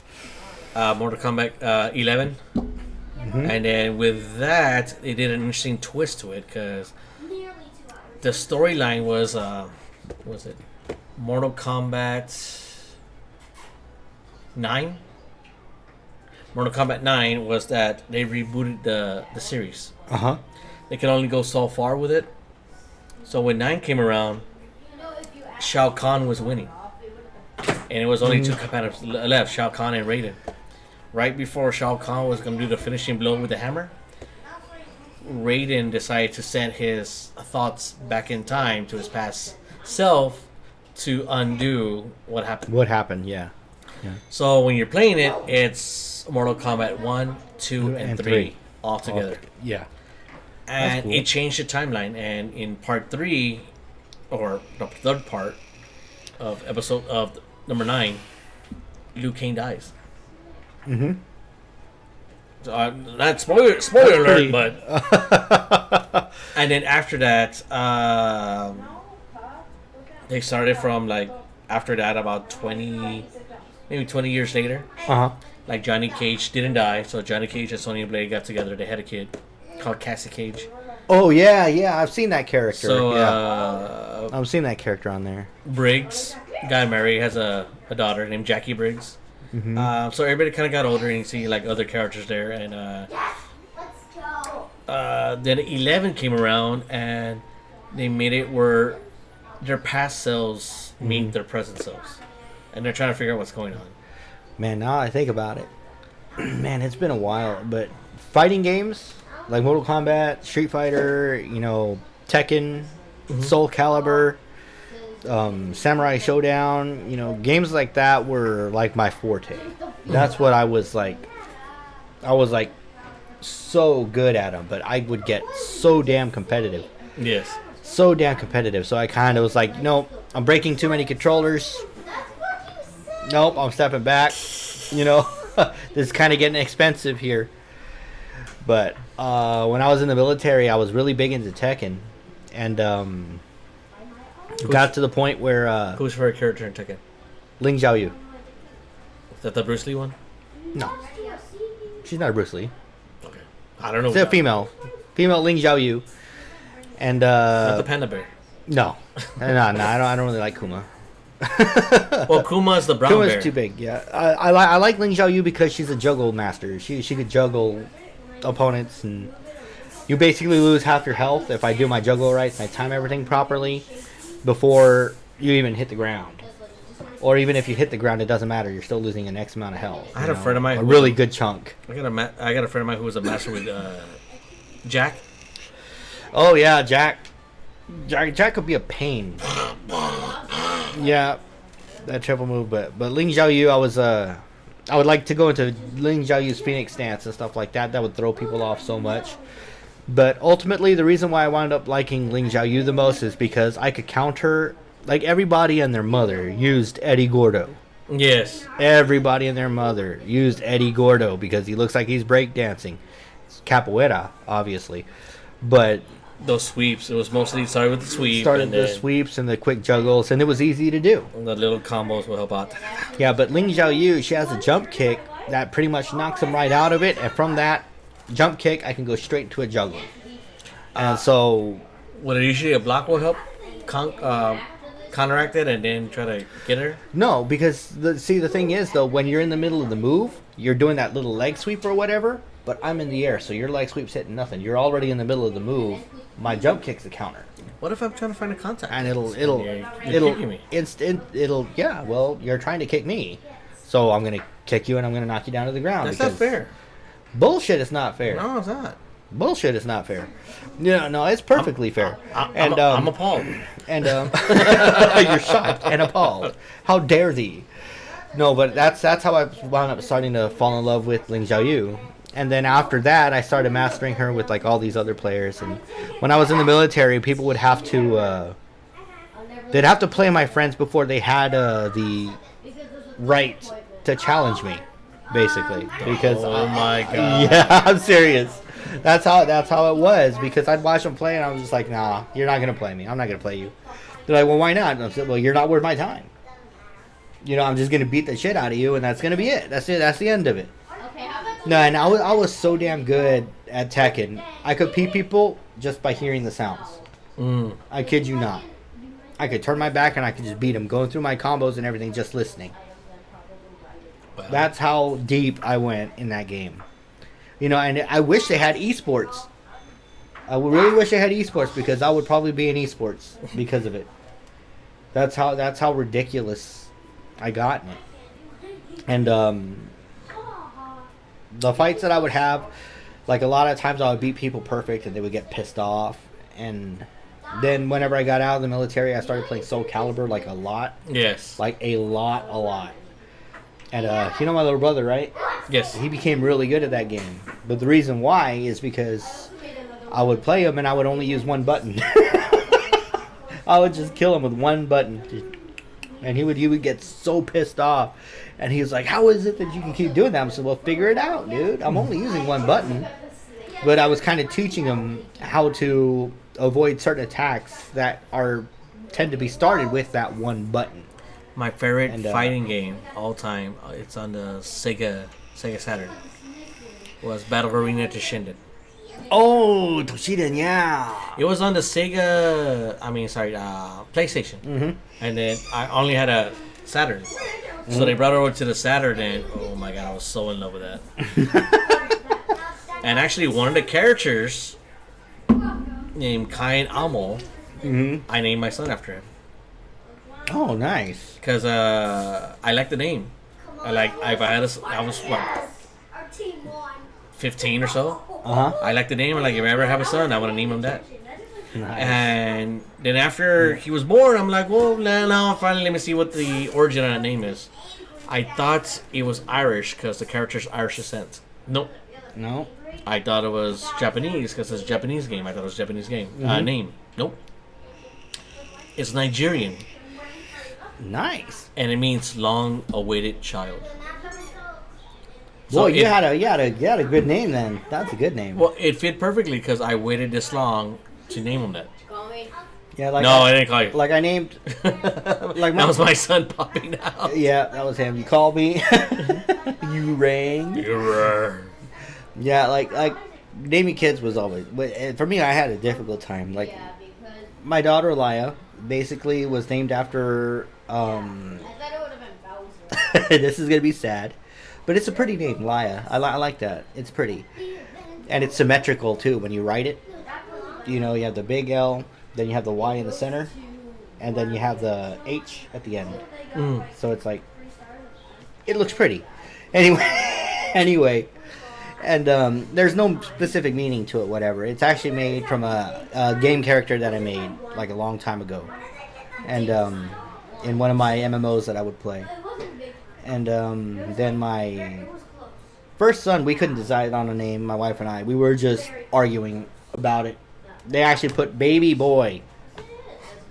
Mortal Kombat 11. Mm-hmm. And then with that, they did an interesting twist to it, because the storyline was, what was it? Mortal Kombat 9? Mortal Kombat 9 was that they rebooted the series. Uh-huh. They could only go so far with it. So when 9 came around, Shao Kahn was winning. And it was only two competitors left, Shao Kahn and Raiden. Right before Shao Kahn was going to do the finishing blow with the hammer, Raiden decided to send his thoughts back in time to his past self to undo what happened. What happened, yeah. So when you're playing it, it's Mortal Kombat 1, 2, and 3 all together. Yeah. And cool. it changed the timeline. And in part 3, or the third part of episode of number 9, Liu Kang dies. Mm-hmm. So, not spoiler alert, but and then after that, they started from like after that about 20 years later. Uh-huh. Like Johnny Cage didn't die, so Johnny Cage and Sonya Blade got together. They had a kid called Cassie Cage. Oh yeah, I've seen that character. So yeah. I've seen that character on there. Briggs got married, has a daughter named Jackie Briggs. Mm-hmm. So everybody kind of got older, and you see like other characters there. And then 11 came around, and they made it where their past selves meet their present selves, and they're trying to figure out what's going on. Man, now I think about it, man, it's been a while. But fighting games like Mortal Kombat, Street Fighter, Tekken, Soul Calibur, Samurai Showdown, games like that were like my forte. That's what I was like so good at them, but I would get so damn competitive. Yes. So damn competitive. So I kind of was like, no, I'm breaking too many controllers. nope, I'm stepping back. You know, this is kind of getting expensive here. But when I was in the military, I was really big into Tekken, and got to the point where Who's your favorite character in Tekken? Ling Xiaoyu. Is that the Bruce Lee one? No, she's not a Bruce Lee. Okay. I don't know. It's a female Ling Xiaoyu, and Not the panda bear. no, I don't really like Kuma. Well, Kuma's the brown Kuma's bear. too big. Yeah, I like Ling Xiaoyu because she's a juggle master. She could juggle opponents, and you basically lose half your health if I do my juggle right and I time everything properly before you even hit the ground. Or even if you hit the ground, it doesn't matter. You're still losing an X amount of health. I had a friend of mine a who really was good chunk. I got a friend of mine who was a master with Jack. Oh yeah, Jack could be a pain. Yeah, that triple move, but Ling Xiaoyu, I would like to go into Ling Xiaoyu's Phoenix stance and stuff like that. That would throw people off so much. But ultimately, the reason why I wound up liking Ling Xiaoyu the most is because I could counter, like everybody and their mother used Eddie Gordo. Yes. Everybody and their mother used Eddie Gordo because he looks like he's breakdancing. It's capoeira, obviously, but Those sweeps. It was mostly started with the sweep. started and the then sweeps and the quick juggles, and it was easy to do. the little combos will help out. Yeah, but Ling Xiaoyu, she has a jump kick that pretty much knocks him right out of it, and from that jump kick, I can go straight to a juggle. And so, Would it usually a block will help counteract it and then try to get her? no, because the thing is though, when you're in the middle of the move, you're doing that little leg sweep or whatever, but I'm in the air, so your leg sweep's hitting nothing. You're already in the middle of the move. My jump kick's a counter. What if I'm trying to find a contact? And it'll You're kicking me. yeah, well, you're trying to kick me. So I'm going to kick you and I'm going to knock you down to the ground. That's not because fair. Bullshit is not fair. No, it's not. Bullshit is not fair. No, it's perfectly fair. I'm appalled. And you're shocked and appalled. How dare thee? No, but that's how I wound up starting to fall in love with Ling Xiaoyu. And then after that, I started mastering her with like all these other players. And when I was in the military, people would have to they'd have to play my friends before they had the right to challenge me, basically. Because Oh my god. yeah, I'm serious. That's how it was, because I'd watch them play and I was just like, nah, you're not gonna play me. I'm not gonna play you. They're like, well, why not? And I said, well, you're not worth my time. You know, I'm just gonna beat the shit out of you, and that's gonna be it. That's it. That's the end of it. No, and I was so damn good at Tekken. I could beat people just by hearing the sounds. I kid you not. I could turn my back and I could just beat them, going through my combos and everything, just listening. Wow. That's how deep I went in that game. You know, and I wish they had esports. I really wish they had esports, because I would probably be in esports because of it. That's how ridiculous I got in it. And the fights that I would have, like a lot of times I would beat people perfect and they would get pissed off. And then whenever I got out of the military, I started playing Soul Calibur like a lot. Yes. Like a lot. And you know my little brother, right? Yes. He became really good at that game. But the reason why is because I would play him and I would only use one button. I would just kill him with one button. And he would get so pissed off. And he was like, how is it that you can keep doing that? I said, well, figure it out, dude. I'm only using one button. But I was kind of teaching him how to avoid certain attacks that tend to be started with that one button. My favorite And, fighting game all time, it's on the Sega Saturn, was Battle Arena Toshinden. Oh, Toshinden, yeah. It was on the PlayStation. Mm-hmm. And then I only had a Saturn. So they brought it over to the Saturn, and oh my god, I was so in love with that. And actually, one of the characters, named Kain Amo, I named my son after him. Oh, nice. Because I like the name. I was what, 15 or so. Uh-huh. I like the name. Like, if I ever have a son, I want to name him that. Nice. And then after he was born, I'm like, well, now finally let me see what the origin of that name is. I thought it was Irish because the character's Irish descent. Nope. No. I thought it was Japanese because it's a Japanese game. I thought it was a Japanese game. Name. Nope. It's Nigerian. Nice. and it means long-awaited child. Boy, it- you had a good name then. That's a good name. Well, it fit perfectly because I waited this long to name him that. Yeah, like No, I didn't call you. like I named like That was my son popping out. Yeah, that was him. You called me. You rang. Yeah, like naming kids was always. But for me, I had a difficult time. Like my daughter Laya basically was named after. This is gonna be sad, but it's a pretty name, Laya. I like that. It's pretty, and it's symmetrical too when you write it. You know, you have the big L, then you have the Y in the center, and then you have the H at the end. So it's like, it looks pretty. Anyway, and there's no specific meaning to it. Whatever. It's actually made from a game character that I made like a long time ago, and in one of my MMOs that I would play. And then my first son, we couldn't decide on a name. My wife and I, we were just arguing about it. They actually put baby boy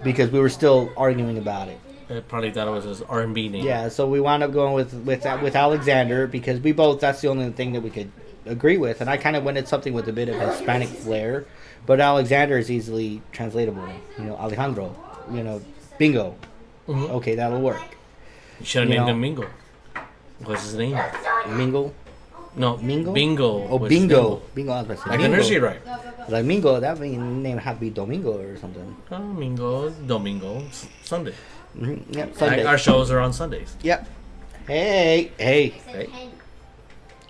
because we were still arguing about it. I probably thought it was his R&B name. Yeah, so we wound up going with Alexander because we both, that's the only thing that we could agree with. And I kind of wanted something with a bit of Hispanic flair, but Alexander is easily translatable. You know, Alejandro, you know, bingo. Okay, that'll work. You should have You named know. him Mingo. What's his name? Mingo? No, Mingo? Bingo. Oh, was bingo. Bingo, I was about to say I can bingo. nursery right. Like Mingo, that name had to be Domingo or something. Mingo, Domingo, Sunday. Yep, Sunday. Our shows are on Sundays. Yep. Hey.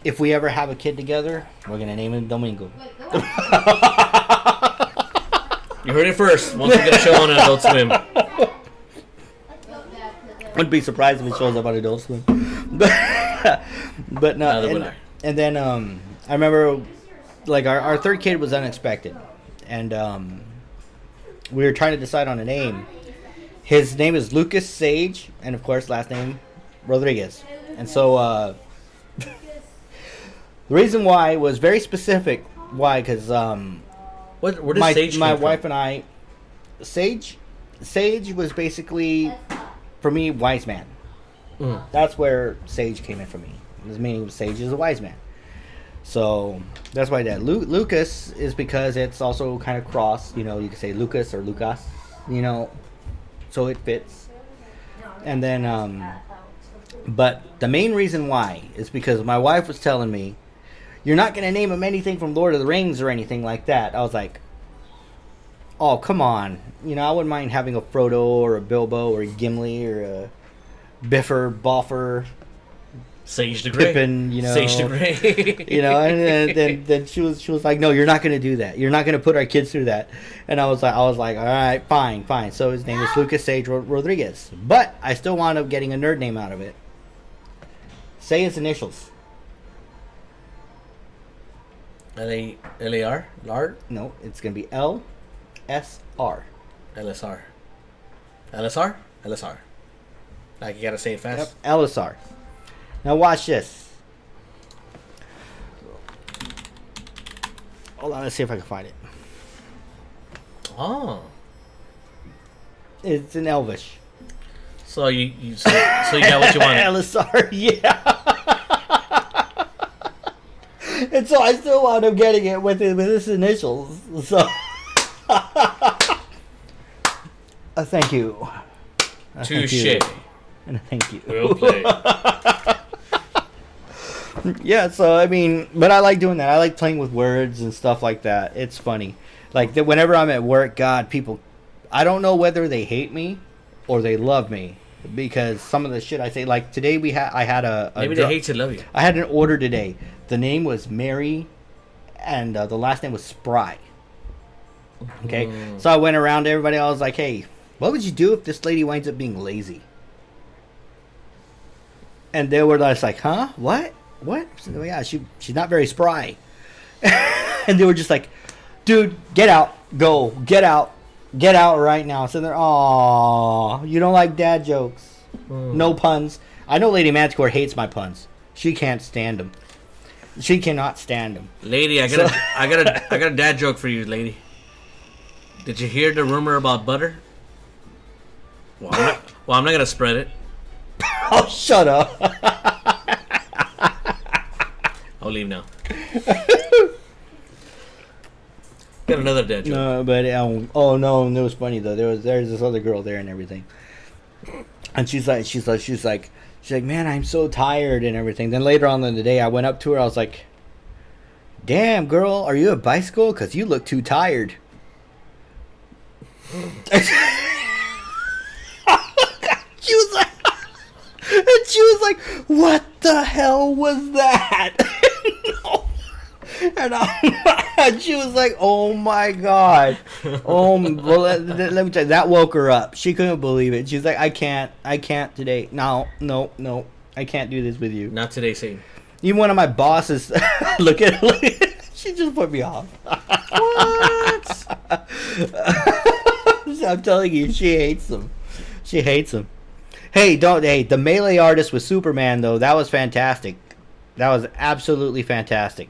If we ever have a kid together, we're gonna name him Domingo. You heard it first. Once we get a show on Adult Swim. Wouldn't be surprised if it shows up on Adult Swim. But no. Neither would I. And then I remember, like our third kid was unexpected, and we were trying to decide on a name. His name is Lucas Sage, and of course, last name Rodriguez. And so the reason why was very specific. Why? Because Where does Sage my come from? wife and I, Sage was basically for me wise man. That's where Sage came in for me. The meaning of Sage is a wise man. So that's why that Lucas is because it's also kind of cross. You know, you could say Lucas or Lucas. You know, so it fits. And then, but the main reason why is because my wife was telling me, "You're not gonna name him anything from Lord of the Rings or anything like that." I was like, "Oh, come on! You know, I wouldn't mind having a Frodo or a Bilbo or a Gimli or a Biffer, Boffer." Sage the Grey. Pippin, you know, Sage the Grey. You know, and then she was like, "No, you're not going to do that. You're not going to put our kids through that." And I was like, "All right, fine." So his name is Lucas Sage Rodriguez, but I still wound up getting a nerd name out of it. Say his initials. L-A-R? Lard? No, it's going to be L-S-R. LSR. LSR? LSR. Like, you gotta say it fast. Yep, Elisar. Now watch this. Hold on, let's see if I can find it. Oh. It's in Elvish. So you got what you wanted. Elisar, yeah. And so I still wound up getting it with his initials. So, thank you. Touche. And thank you. Well played. Yeah, so I mean, but I like doing that. I like playing with words and stuff like that. It's funny. Like whenever I'm at work, God, people, I don't know whether they hate me or they love me because some of the shit I say. Like today, I had a Maybe they hate to love you. I had an order today. The name was Mary, and the last name was Spry. Okay, so I went around to everybody. I was like, "Hey, what would you do if this lady winds up being lazy?" And they were just like, "Huh? What? What?" So, yeah, she's not very spry. And they were just like, "Dude, get out, go, get out right now." So they're, "Aw, you don't like dad jokes, no puns." I know Lady Manticore hates my puns. She can't stand them. She cannot stand them. Lady, I got a dad joke for you, lady. Did you hear the rumor about butter? Well, Well, I'm not gonna spread it. Oh, shut up. I'll leave now. Got another dead joke. No, but oh no, it was funny though. There's this other girl there and everything, and she's like, man, I'm so tired and everything. Then later on in the day, I went up to her. I was like, damn, girl, are you a bicycle? Because you look too tired. She was like, what the hell was that? And she was like, oh my god. Well, let me tell you, that woke her up. She couldn't believe it. She's like, I can't today. No, I can't do this with you. Not today, Satan. Even one of my bosses, look at she just put me off. What? I'm telling you, she hates him. Hey, the Melee artist with Superman though, that was fantastic. That was absolutely fantastic.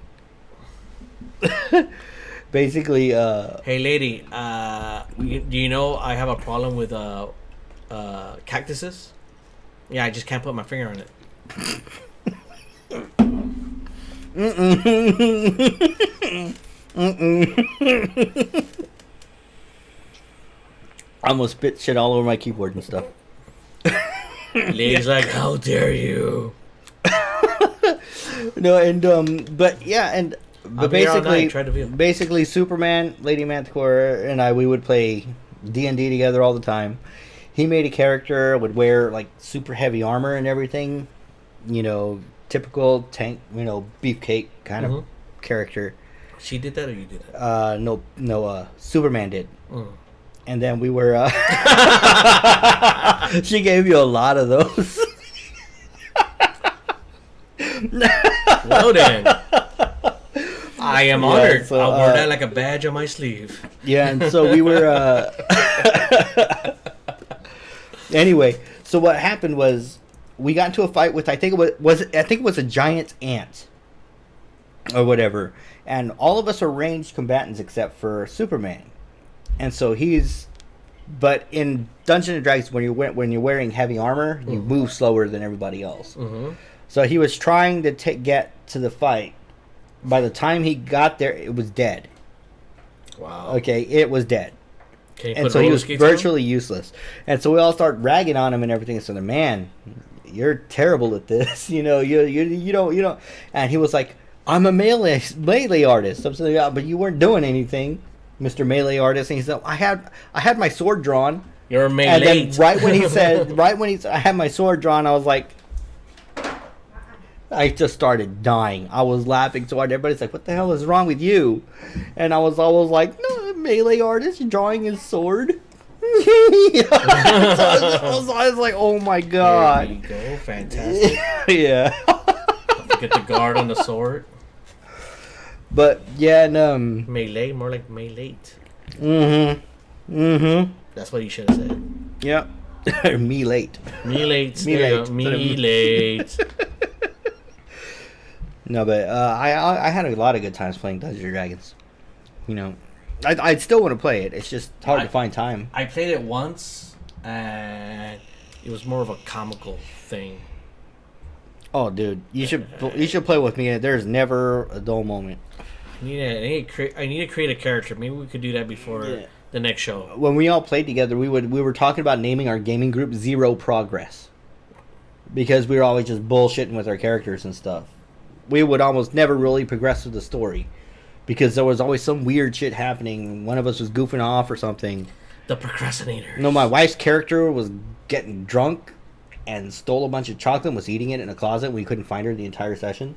Basically, Hey, lady, do you know I have a problem with cactuses? Yeah, I just can't put my finger on it. I almost spit shit all over my keyboard and stuff. Lady's like, how dare you? No, and but yeah, and but I'm here all night, try to be- basically Superman, Lady Manticore, and we would play D&D together all the time. He made a character, would wear like super heavy armor and everything, you know, typical tank, you know, beefcake kind of character. She did that or you did that? No, Superman did. And then we were she gave you a lot of those. Well then, I am honored. so, I'll wear that like a badge on my sleeve. Yeah, and so we were anyway, so what happened was we got into a fight with I think it was a giant ant or whatever, and all of us are ranged combatants except for Superman. And so but in Dungeons and Dragons, when you're wearing heavy armor, you move slower than everybody else. So he was trying to get to the fight. By the time he got there, it was dead. Wow. Okay, it was dead. Can you And put so he roller was skates on? virtually useless. And so we all start ragging on him and everything. So the man, you're terrible at this. You know, you don't. And he was like, I'm a melee artist. Something like that, but you weren't doing anything, Mr. Melee artist. And he said, I had my sword drawn. You're a And melee. then right when he said, I had my sword drawn, I was like, I just started dying. I was laughing so hard. Everybody's like, what the hell is wrong with you? And I was always like, no, Melee artist drawing his sword. I was like, oh my god. There you go. Fantastic. Yeah. Get the guard on the sword. But yeah, and Melee, more like melee. Mm-hmm. That's what you should have said. Yep. Me late. Me late. Me late. Me late. No, but I had a lot of good times playing Dungeons and Dragons. You know, I'd still want to play it. It's just hard to find time. I played it once, and it was more of a comical thing. Oh, dude, you should play with me. There's never a dull moment. I need to create a character. Maybe we could do that before the next show. When we all played together, we were talking about naming our gaming group Zero Progress, because we were always just bullshitting with our characters and stuff. We would almost never really progress with the story because there was always some weird shit happening. One of us was goofing off or something. The procrastinator. No, my wife's character was getting drunk and stole a bunch of chocolate and was eating it in a closet. We couldn't find her the entire session,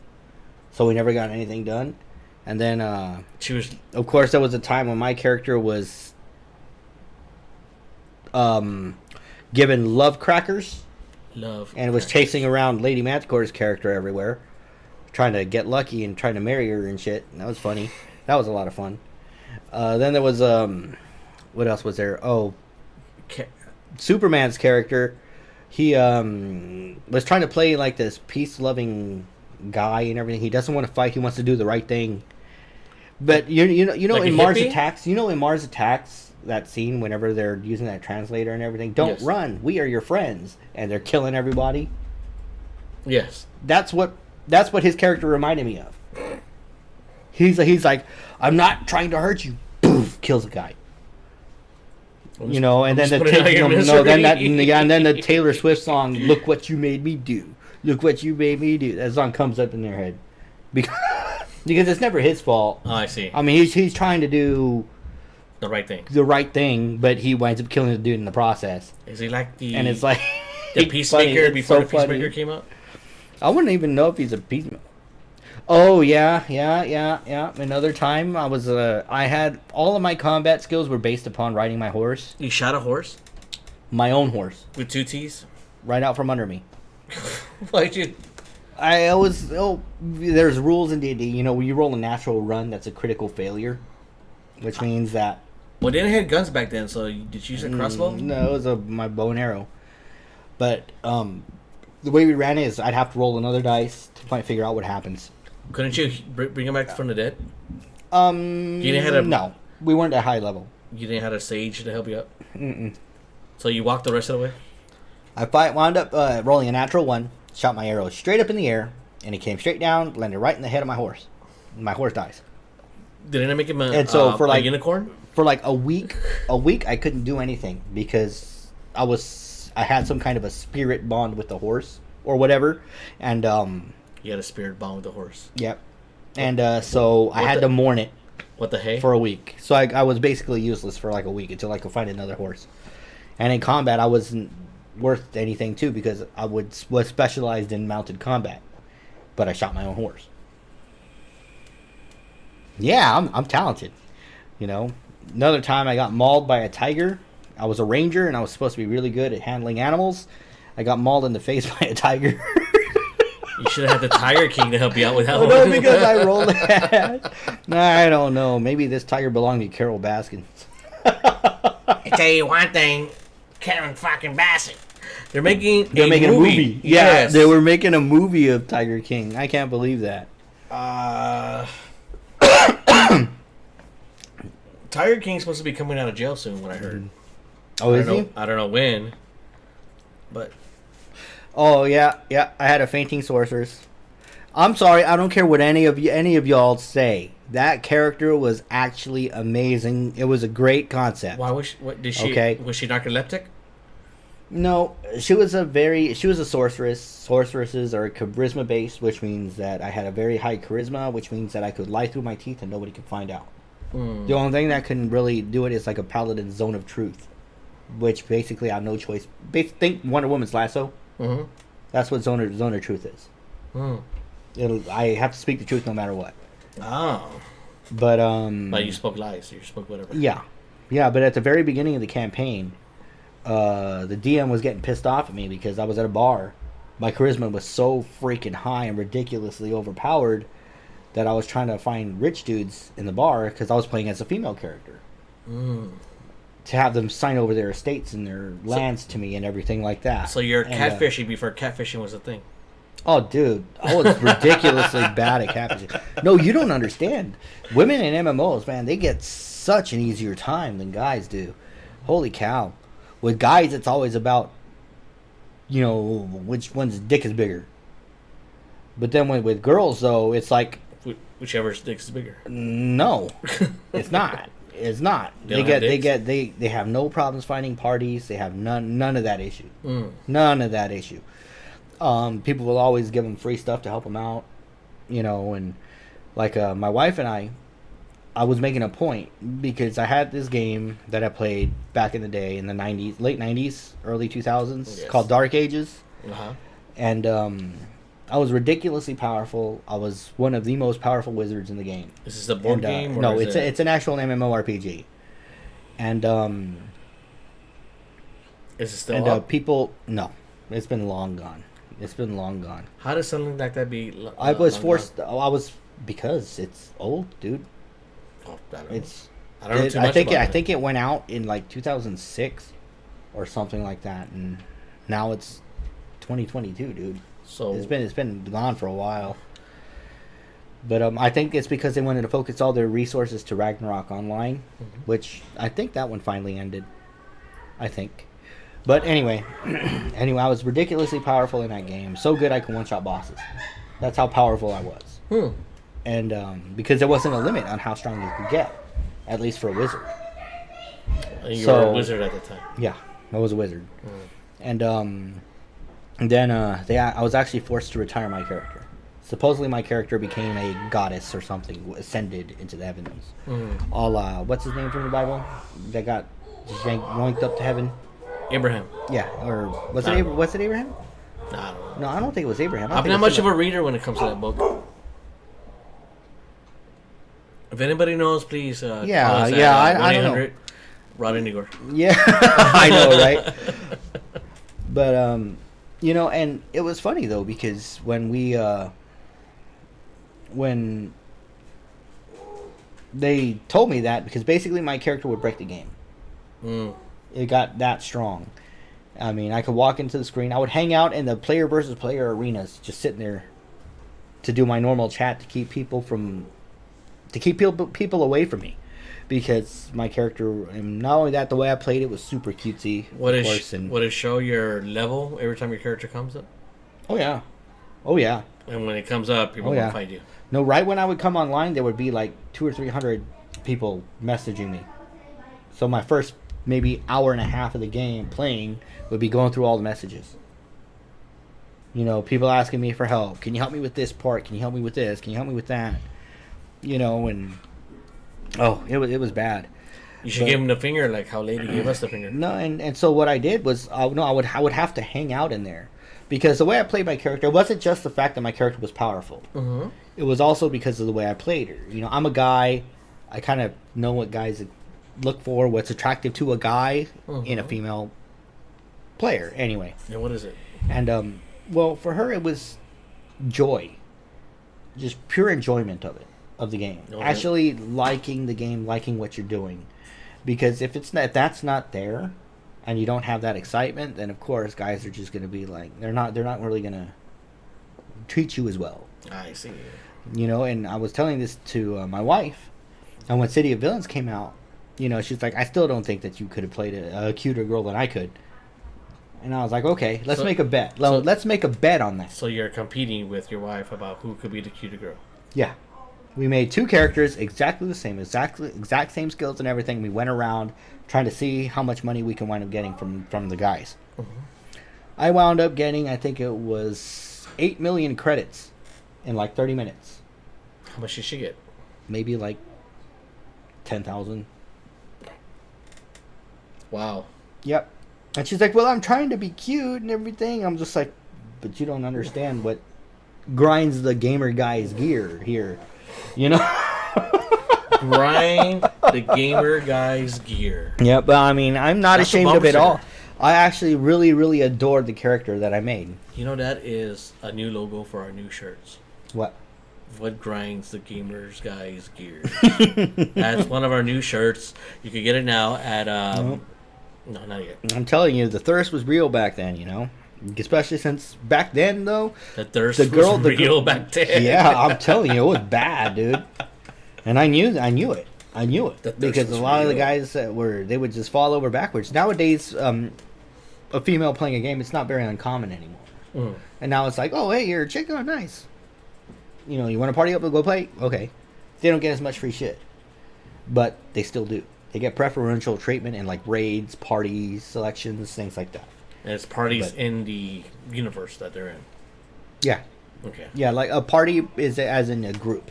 so we never got anything done. And then, she was. Of course, there was a time when my character was given love crackers. And was chasing around Lady Manticore's character everywhere, trying to get lucky and trying to marry her and shit. And that was funny. That was a lot of fun. Then there was what else was there? Oh, Superman's character. He was trying to play like this peace-loving guy and everything. He doesn't want to fight. He wants to do the right thing. But you know Like in a Mars hippie? Attacks, in Mars Attacks, that scene whenever they're using that translator and everything. Don't Yes. run. We are your friends, and they're killing everybody. Yes. That's what his character reminded me of. He's like, I'm not trying to hurt you. Poof, kills a guy. You know, and then just the putting out your and then the Taylor Swift song, "Look What You Made Me Do." Look what you made me do. That song comes up in their head because it's never his fault. Oh, I see. I mean, he's trying to do The right thing. the right thing, but he winds up killing the dude in the process. Is he like the And it's like the it's Peacemaker funny. It's before so the Peacemaker funny. came out? I wouldn't even know if he's a peacemaker. Oh yeah. Another time I had all of my combat skills were based upon riding my horse, You shot a horse my own horse, with 2 T's? right out from under me. Why'd you? There's rules in D&D. You know, when you roll a natural run, that's a critical failure, which means that Well, they didn't have guns back then, so did you use a crossbow? no, it was my bow and arrow. But the way we ran it is I'd have to roll another dice to figure out what happens. Couldn't you bring him back from the dead? You didn't have a- no, we weren't at high level. You didn't have a sage to help you out? Mm-mm. So you walked the rest of the way? I wound up rolling a natural one, shot my arrow straight up in the air, and it came straight down, landed right in the head of my horse. My horse dies. Didn't it make him a, And so for a like unicorn? For like a week I couldn't do anything because I had some kind of a spirit bond with the horse or whatever, and You had a spirit bond with the horse. yep, and so I had to mourn it What the hey? for a week. So I was basically useless for like a week until I could find another horse. And in combat, I wasn't worth anything too because I was specialized in mounted combat, but I shot my own horse. Yeah, I'm talented. You know, another time I got mauled by a tiger. I was a ranger and I was supposed to be really good at handling animals. I got mauled in the face by a tiger. You should have had the Tiger King to help you out with that one. No, because I rolled that. I don't know. Maybe this tiger belonged to Carol Baskins. I tell you one thing, Karen fucking Bassett. They're making They're making a movie. Yeah, Yes. they were making a movie of Tiger King. I can't believe that. Tiger King's supposed to be coming out of jail soon, what I heard. Oh, is he? I don't know when, but Oh, yeah. I had a fainting sorceress. I'm sorry. I don't care what any of y'all say. That character was actually amazing. It was a great concept. why was she, what did she? Okay. Was she narcoleptic? No, she was a sorceress. Sorceresses are charisma based, which means that I had a very high charisma, which means that I could lie through my teeth and nobody could find out. The only thing that can really do it is like a paladin's zone of truth, which basically I have no choice. Think Wonder Woman's lasso. Mm-hmm. That's what zone of truth is. I have to speak the truth no matter what. Oh. But But you spoke lies. You spoke whatever. yeah. But at the very beginning of the campaign, the DM was getting pissed off at me because I was at a bar. My charisma was so freaking high and ridiculously overpowered that I was trying to find rich dudes in the bar because I was playing as a female character. To have them sign over their estates and their lands to me and everything like that. So you're And, catfishing before catfishing was a thing. Oh, dude, I was ridiculously bad at catfishing. No, you don't understand. Women in MMOs, man, they get such an easier time than guys do. Holy cow. With guys, it's always about, you know, which one's dick is bigger. But then with girls, though, it's like, Whichever stick is bigger. no, it's not. It's not. They Have no problems finding parties. They have none of that issue. None of that issue. People will always give them free stuff to help them out, you know. And like my wife and I was making a point because I had this game that I played back in the day in the '90s, late '90s, early 2000s, Yes. called Dark Ages, Uh-huh. and I was ridiculously powerful. I was one of the most powerful wizards in the game. Is this a board game? Or No, is it's an actual MMORPG, and Is it still up? people no, it's been long gone. It's been long gone. How does something like that be? I was long forced. gone? I was because it's old, dude. Oh, I don't know. It's. I don't know too much about I it. think it went out in like 2006 or something like that, and now it's 2022, dude. So It's been gone for a while. But I think it's because they wanted to focus all their resources to Ragnarok Online, which I think that one finally ended. I think. But anyway, I was ridiculously powerful in that game. So good I could one-shot bosses. That's how powerful I was. And because there wasn't a limit on how strong you could get, at least for a wizard. And you were a wizard at the time. Yeah, I was a wizard. And then I was actually forced to retire my character. Supposedly my character became a goddess or something, ascended into the heavens. What's his name from the Bible? That got yoinked up to heaven? Abraham. Yeah, or was it Abraham? No, I don't know. No, I don't think it was Abraham. I'm not much of a reader when it comes to that book. If anybody knows, please call us at, I don't know. Rod and Igor. Yeah, I know, right? But and it was funny though because when they told me that, because basically my character would break the game. It got that strong. I mean, I could walk into the screen. I would hang out in the player versus player arenas, just sitting there to do my normal chat to keep people away from me, because my character, and not only that, the way I played it was super cutesy. Would it show your level every time your character comes up? Oh yeah. And when it comes up, people will find you. No, right when I would come online, there would be like 200 or 300 people messaging me. So my first maybe hour and a half of the game playing would be going through all the messages. People asking me for help. Can you help me with this part? Can you help me with this? Can you help me with that? And it was bad. You should give him the finger, like how Lady gave us the finger. No, and so what I did was, I would have to hang out in there, because the way I played my character, it wasn't just the fact that my character was powerful. It was also because of the way I played her. I'm a guy. I kind of know what guys look for, what's attractive to a guy in a female player. Anyway. And what is it? And well, for her it was joy, just pure enjoyment of the game. Okay. Actually liking the game, liking what you're doing, because if that's not there, and you don't have that excitement, then of course guys are just going to be like, they're not really going to treat you as well. I see. And I was telling this to my wife, and when City of Villains came out, she's like, I still don't think that you could have played a cuter girl than I could. And I was like, okay, let's make a bet. Let's make a bet on that. So you're competing with your wife about who could be the cuter girl. Yeah. We made two characters exactly the same, exact same skills and everything. We went around trying to see how much money we can wind up getting from the guys. I wound up getting, I think it was 8 million credits in like 30 minutes. How much did she get? Maybe like 10,000. Wow. Yep. And she's like, well, I'm trying to be cute and everything. I'm just like, but you don't understand what grinds the gamer guy's gear here. Grind the gamer guy's gear. Yeah, but I mean, I'm not That's ashamed a of it bumper all. sticker. I actually really, really adored the character that I made. That is a new logo for our new shirts. What? What grinds the gamer's guy's gear? That's one of our new shirts. You can get it now at no, not yet. I'm telling you, the thirst was real back then, especially since back then though, The thirst was real back then. Yeah, I'm telling you, it was bad, dude. And I knew it The thirst because was a lot of the real. guys that they would just fall over backwards. Nowadays, a female playing a game, it's not very uncommon anymore. And now it's like, oh hey, you're a chick, oh nice. You want to party up and go play? Okay. They don't get as much free shit, but they still do. They get preferential treatment in like raids, parties, selections, things like that. And it's parties in the universe that they're in. Yeah. Okay. Yeah, like a party is as in a group.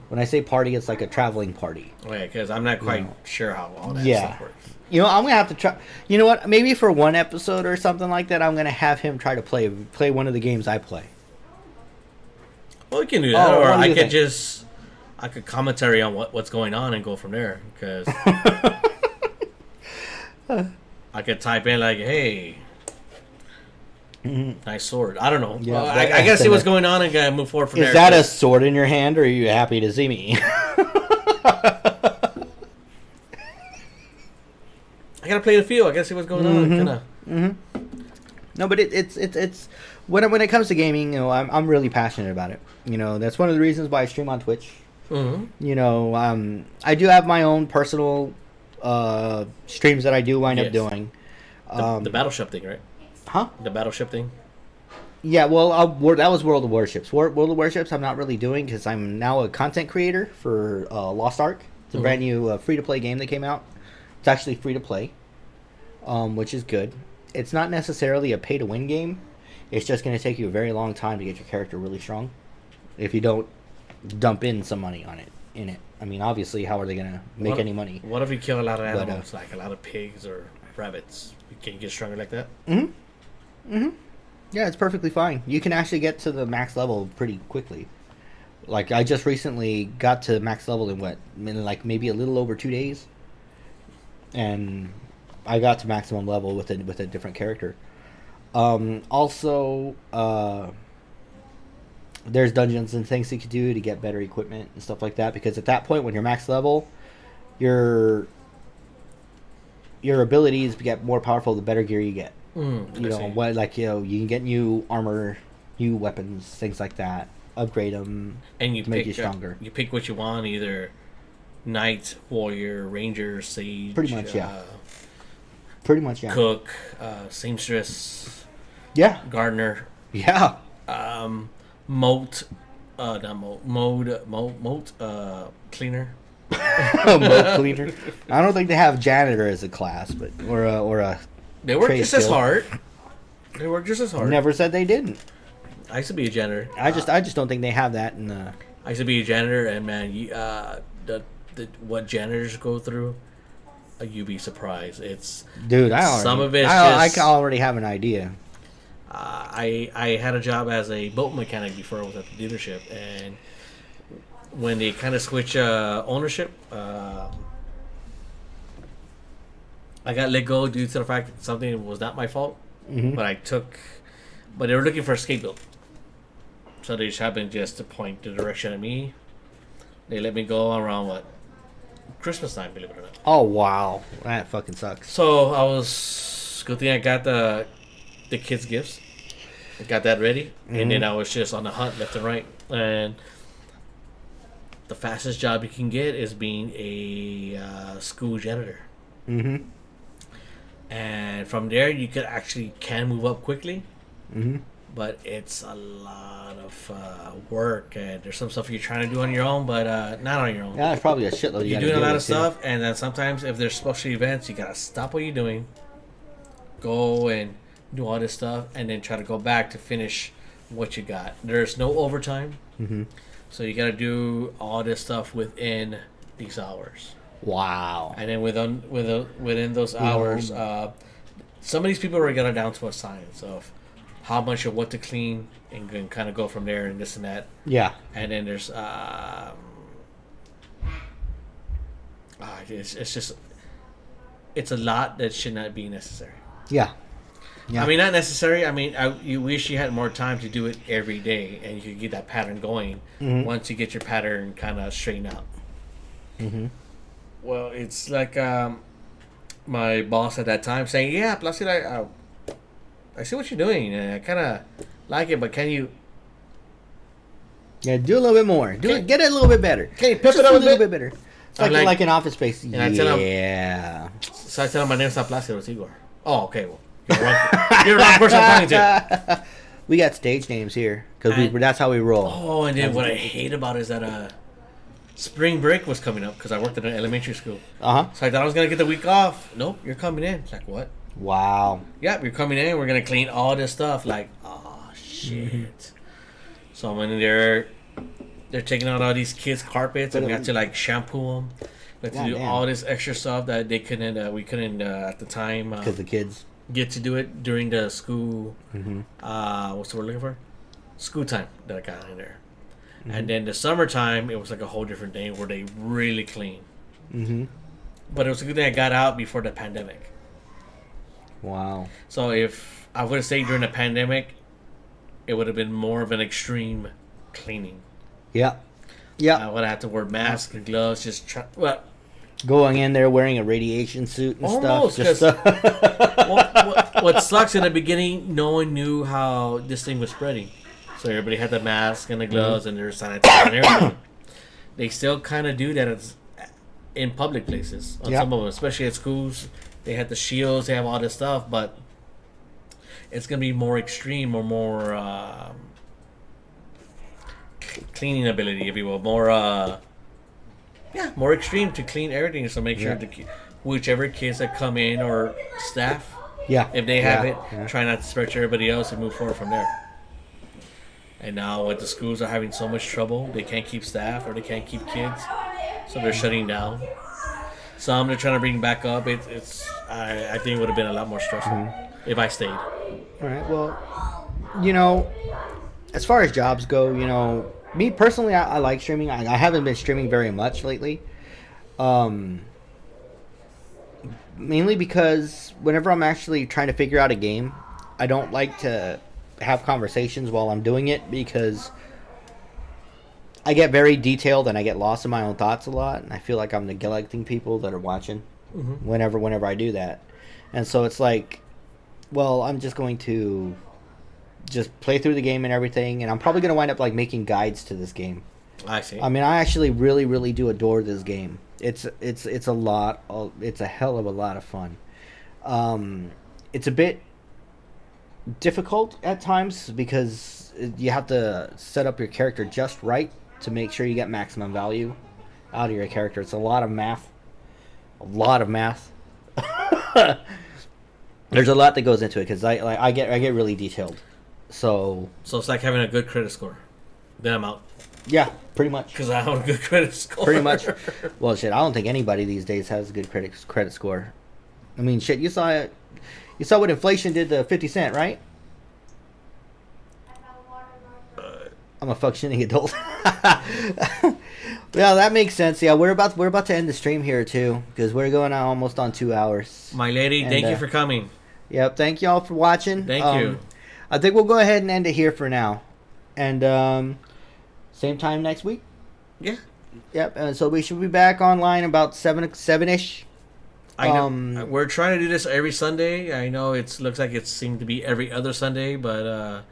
When I say party, it's like a traveling party. Okay, because I'm not quite sure how all that Yeah. stuff works. I'm going to have to try. You know what? Maybe for one episode or something like that, I'm going to have him try to play one of the games I play. Well, we can do that, or what do I you could think? I could commentary on what's going on and go from there. Because I could type in like, "Hey, nice sword." I don't know. Yeah, Well, that- I gotta see what's going on and move forward from there. Is that a sword in your hand, or are you happy to see me? I gotta play the field. I gotta see what's going on. Kinda. No, but it's when it comes to gaming, I'm really passionate about it. That's one of the reasons why I stream on Twitch. Mm-hmm. I do have my own personal streams that I do wind up doing. The Battleship thing, right? Huh? The Battleship thing. Yeah, well, that was World of Warships. World of Warships I'm not really doing because I'm now a content creator for Lost Ark. It's a brand new free-to-play game that came out. It's actually free-to-play, which is good. It's not necessarily a pay-to-win game. It's just going to take you a very long time to get your character really strong if you don't dump in some money in it. I mean, obviously, how are they going to make any money? What if you kill a lot of animals, like a lot of pigs or rabbits? Can you get stronger like that? Yeah, it's perfectly fine. You can actually get to the max level pretty quickly. Like, I just recently got to max level in like maybe a little over 2 days. And I got to maximum level with a different character. Also, there's dungeons and things you could do to get better equipment and stuff like that. Because at that point, when you're max level, your abilities get more powerful the better gear you get. You can get new armor, new weapons, things like that. Upgrade them, and you to make you stronger. You pick what you want, either knight, warrior, ranger, sage. Pretty much, yeah. Pretty much, yeah. Cook, seamstress. Yeah. Gardener. Yeah. Moat. Not moat. Cleaner. Moat cleaner. I don't think they have janitor as a class, but or a. They work just as hard. They work just as hard. Never said they didn't. I used to be a janitor. I just don't think they have that in the. I used to be a janitor, and man, what janitors go through, you'd be surprised. It's dude. I already have an idea. I had a job as a boat mechanic before I was at the dealership, and when they kind of switch ownership, I got let go due to the fact that something was not my fault, but they were looking for a scapegoat. So they just happened just to point the direction at me. They let me go around Christmas time, believe it or not. Oh wow, that fucking sucks. So good thing I got the kids' gifts. I got that ready, and then I was just on the hunt left and right. And the fastest job you can get is being a school janitor. And from there, you can move up quickly. But it's a lot of work, and there's some stuff you're trying to do on your own, but not on your own. Yeah, it's probably a shitload. You're doing a lot of stuff, and then sometimes if there's special events, you gotta stop what you're doing, go and do all this stuff, and then try to go back to finish what you got. There's no overtime, so you gotta do all this stuff within these hours. Wow. And then within those hours, some of these people are getting down to a science of how much of what to clean, and can kind of go from there and this and that. Yeah. And then there's it's a lot that should not be necessary. Yeah. I mean, not necessary. I mean, you wish you had more time to do it every day, and you could get that pattern going once you get your pattern kind of straightened out. Well, it's like my boss at that time saying, "Yeah, Placido, I see what you're doing, and I kind of like it, but can you?" Yeah, do a little bit more. Get it a little bit better. Can you pimp it up a little bit better? It's like an Office Space. And yeah. So I tell him my name's not Placido, it's Igor. Oh, okay. Well, you're the wrong person I'm talking to. We got stage names here because that's how we roll. Oh, and then what I hate about it is that spring break was coming up because I worked at an elementary school. So I thought I was gonna get the week off. Nope, you're coming in. It's like, what? Wow. Yeah, you're coming in. We're gonna clean all this stuff. Like, oh shit. So when they're taking out all these kids' carpets, and we have to like shampoo them. We have to do all this extra stuff that we couldn't at the time because the kids get to do it during the school. What's the word looking for? School time that I got in there. And then the summertime, it was like a whole different thing where they really clean. But it was a good thing I got out before the pandemic. Wow. So if I would have stayed during the pandemic, it would have been more of an extreme cleaning. Yeah. Yeah. I would have had to wear masks and gloves. going in there wearing a radiation suit and Almost, stuff. Just what sucks in the beginning, no one knew how this thing was spreading. So everybody had the mask and the gloves and their sanitizer and everything. They still kind of do that in public places. On some of them, especially at schools, they had the shields, they have all this stuff, but it's going to be more extreme or more cleaning ability, if you will. More extreme to clean everything. So make sure whichever kids that come in or staff, if they have it, try not to spread to everybody else and move forward from there. And now with the schools are having so much trouble, they can't keep staff or they can't keep kids, so they're shutting down. Some they're trying to bring back up. I think it would have been a lot more stressful if I stayed. All right. Well, as far as jobs go, me personally, I like streaming. I haven't been streaming very much lately. Mainly because whenever I'm actually trying to figure out a game, I don't like to have conversations while I'm doing it because I get very detailed and I get lost in my own thoughts a lot, and I feel like I'm neglecting people that are watching whenever I do that. And so it's like, well, I'm just going to just play through the game and everything, and I'm probably going to wind up like making guides to this game. I see. I mean, I actually really, really do adore this game. It's a hell of a lot of fun. It's a bit difficult at times because you have to set up your character just right to make sure you get maximum value out of your character. It's a lot of math. There's a lot that goes into it because I get really detailed. So it's like having a good credit score. Then I'm out. Yeah, pretty much. Because I have a good credit score. Pretty much. Well, shit, I don't think anybody these days has a good credit score. I mean, shit, you saw it. You saw what inflation did to 50 Cent, right? I'm a functioning adult. Well, that makes sense. Yeah, we're about to end the stream here too because we're going almost on 2 hours. My lady, thank you for coming. Yep, thank you all for watching. Thank you. I think we'll go ahead and end it here for now, and same time next week. Yeah. Yep. And so we should be back online about 7-ish. I know. We're trying to do this every Sunday. I know it looks like it seemed to be every other Sunday, but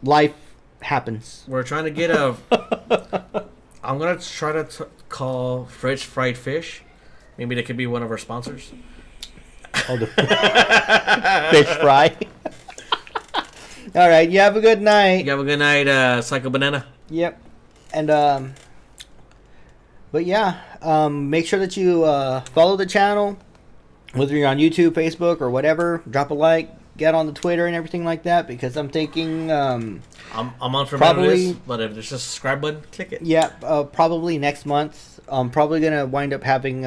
life happens. We're trying to get I'm gonna try to call Fridge Fried Fish. Maybe they could be one of our sponsors. Oh, the fish fry. All right. You have a good night. You have a good night, Psycho Banana. Yep. And but yeah, make sure that you follow the channel, whether you're on YouTube, Facebook, or whatever. Drop a like, get on the Twitter and everything like that, because I'm thinking I'm on for probably, but if there's a subscribe button, click it. Yeah, probably next month. I'm probably gonna wind up having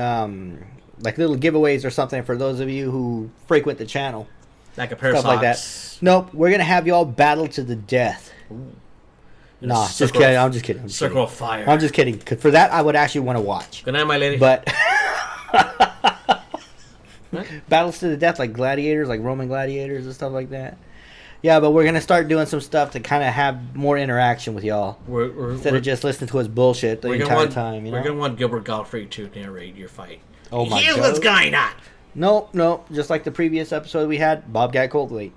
like little giveaways or something for those of you who frequent the channel, like a pair of socks. Like that. Nope, we're gonna have y'all battle to the death. Ooh. Nah, just kidding. I'm just kidding. Circle of fire. I'm just kidding. 'Cause for that, I would actually want to watch. Good night, my lady. But battles to the death, like gladiators, like Roman gladiators and stuff like that. Yeah, but we're gonna start doing some stuff to kind of have more interaction with y'all instead of just listening to us bullshit the entire time. You know? We're gonna want Gilbert Gottfried to narrate your fight. Oh my god! Here's what's going on. Nope. Just like the previous episode we had, Bobcat Goldthwait.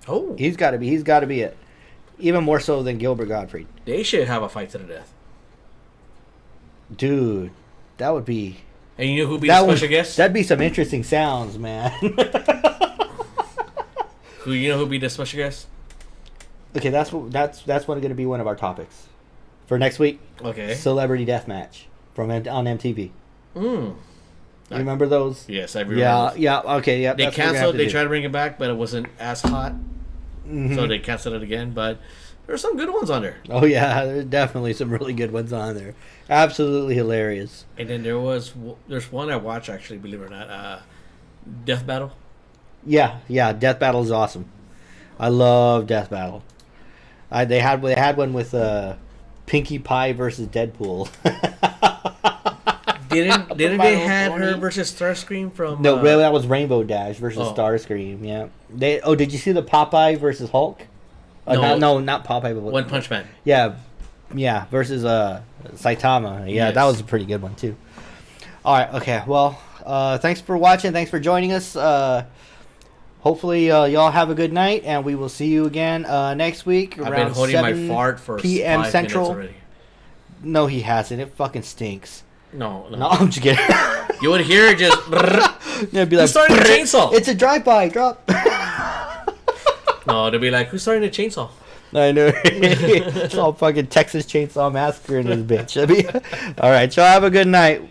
Oh, he's got to be it. Even more so than Gilbert Gottfried. They should have a fight to the death. Dude, that would be... And you know who'd be the special guest? That'd be some interesting sounds, man. You know who'd be the special guest? Okay, that's going to be one of our topics for next week. Okay. Celebrity Deathmatch on MTV. You remember those? Yes, I remember. Yeah. Okay, yeah. They canceled. They tried to bring it back, but it wasn't as hot. So they canceled it again, but there's some good ones on there. Oh yeah, there's definitely some really good ones on there. Absolutely hilarious. And then there's one I watched, actually, believe it or not, Death Battle. Yeah, Death Battle is awesome. I love Death Battle. They had one with Pinkie Pie versus Deadpool. Didn't they have her versus Starscream from? No, that was Rainbow Dash versus Starscream. Yeah. Did you see the Popeye versus Hulk? No, not Popeye, but One Punch Man. Yeah, versus Saitama. Yeah, yes. That was a pretty good one too. All right. Okay. Well, thanks for watching. Thanks for joining us. Hopefully, y'all have a good night, and we will see you again next week I've around been holding my 7 fart for p.m. 5 Central. minutes already. No, he hasn't. It fucking stinks. No. No, I'm just kidding. You would hear it just. Yeah, be like, Who's starting a chainsaw? It's a drive-by. Drop. No, they'll be like, who's starting a chainsaw? I know. It's all fucking Texas Chainsaw Massacre in this bitch. All right, y'all have a good night.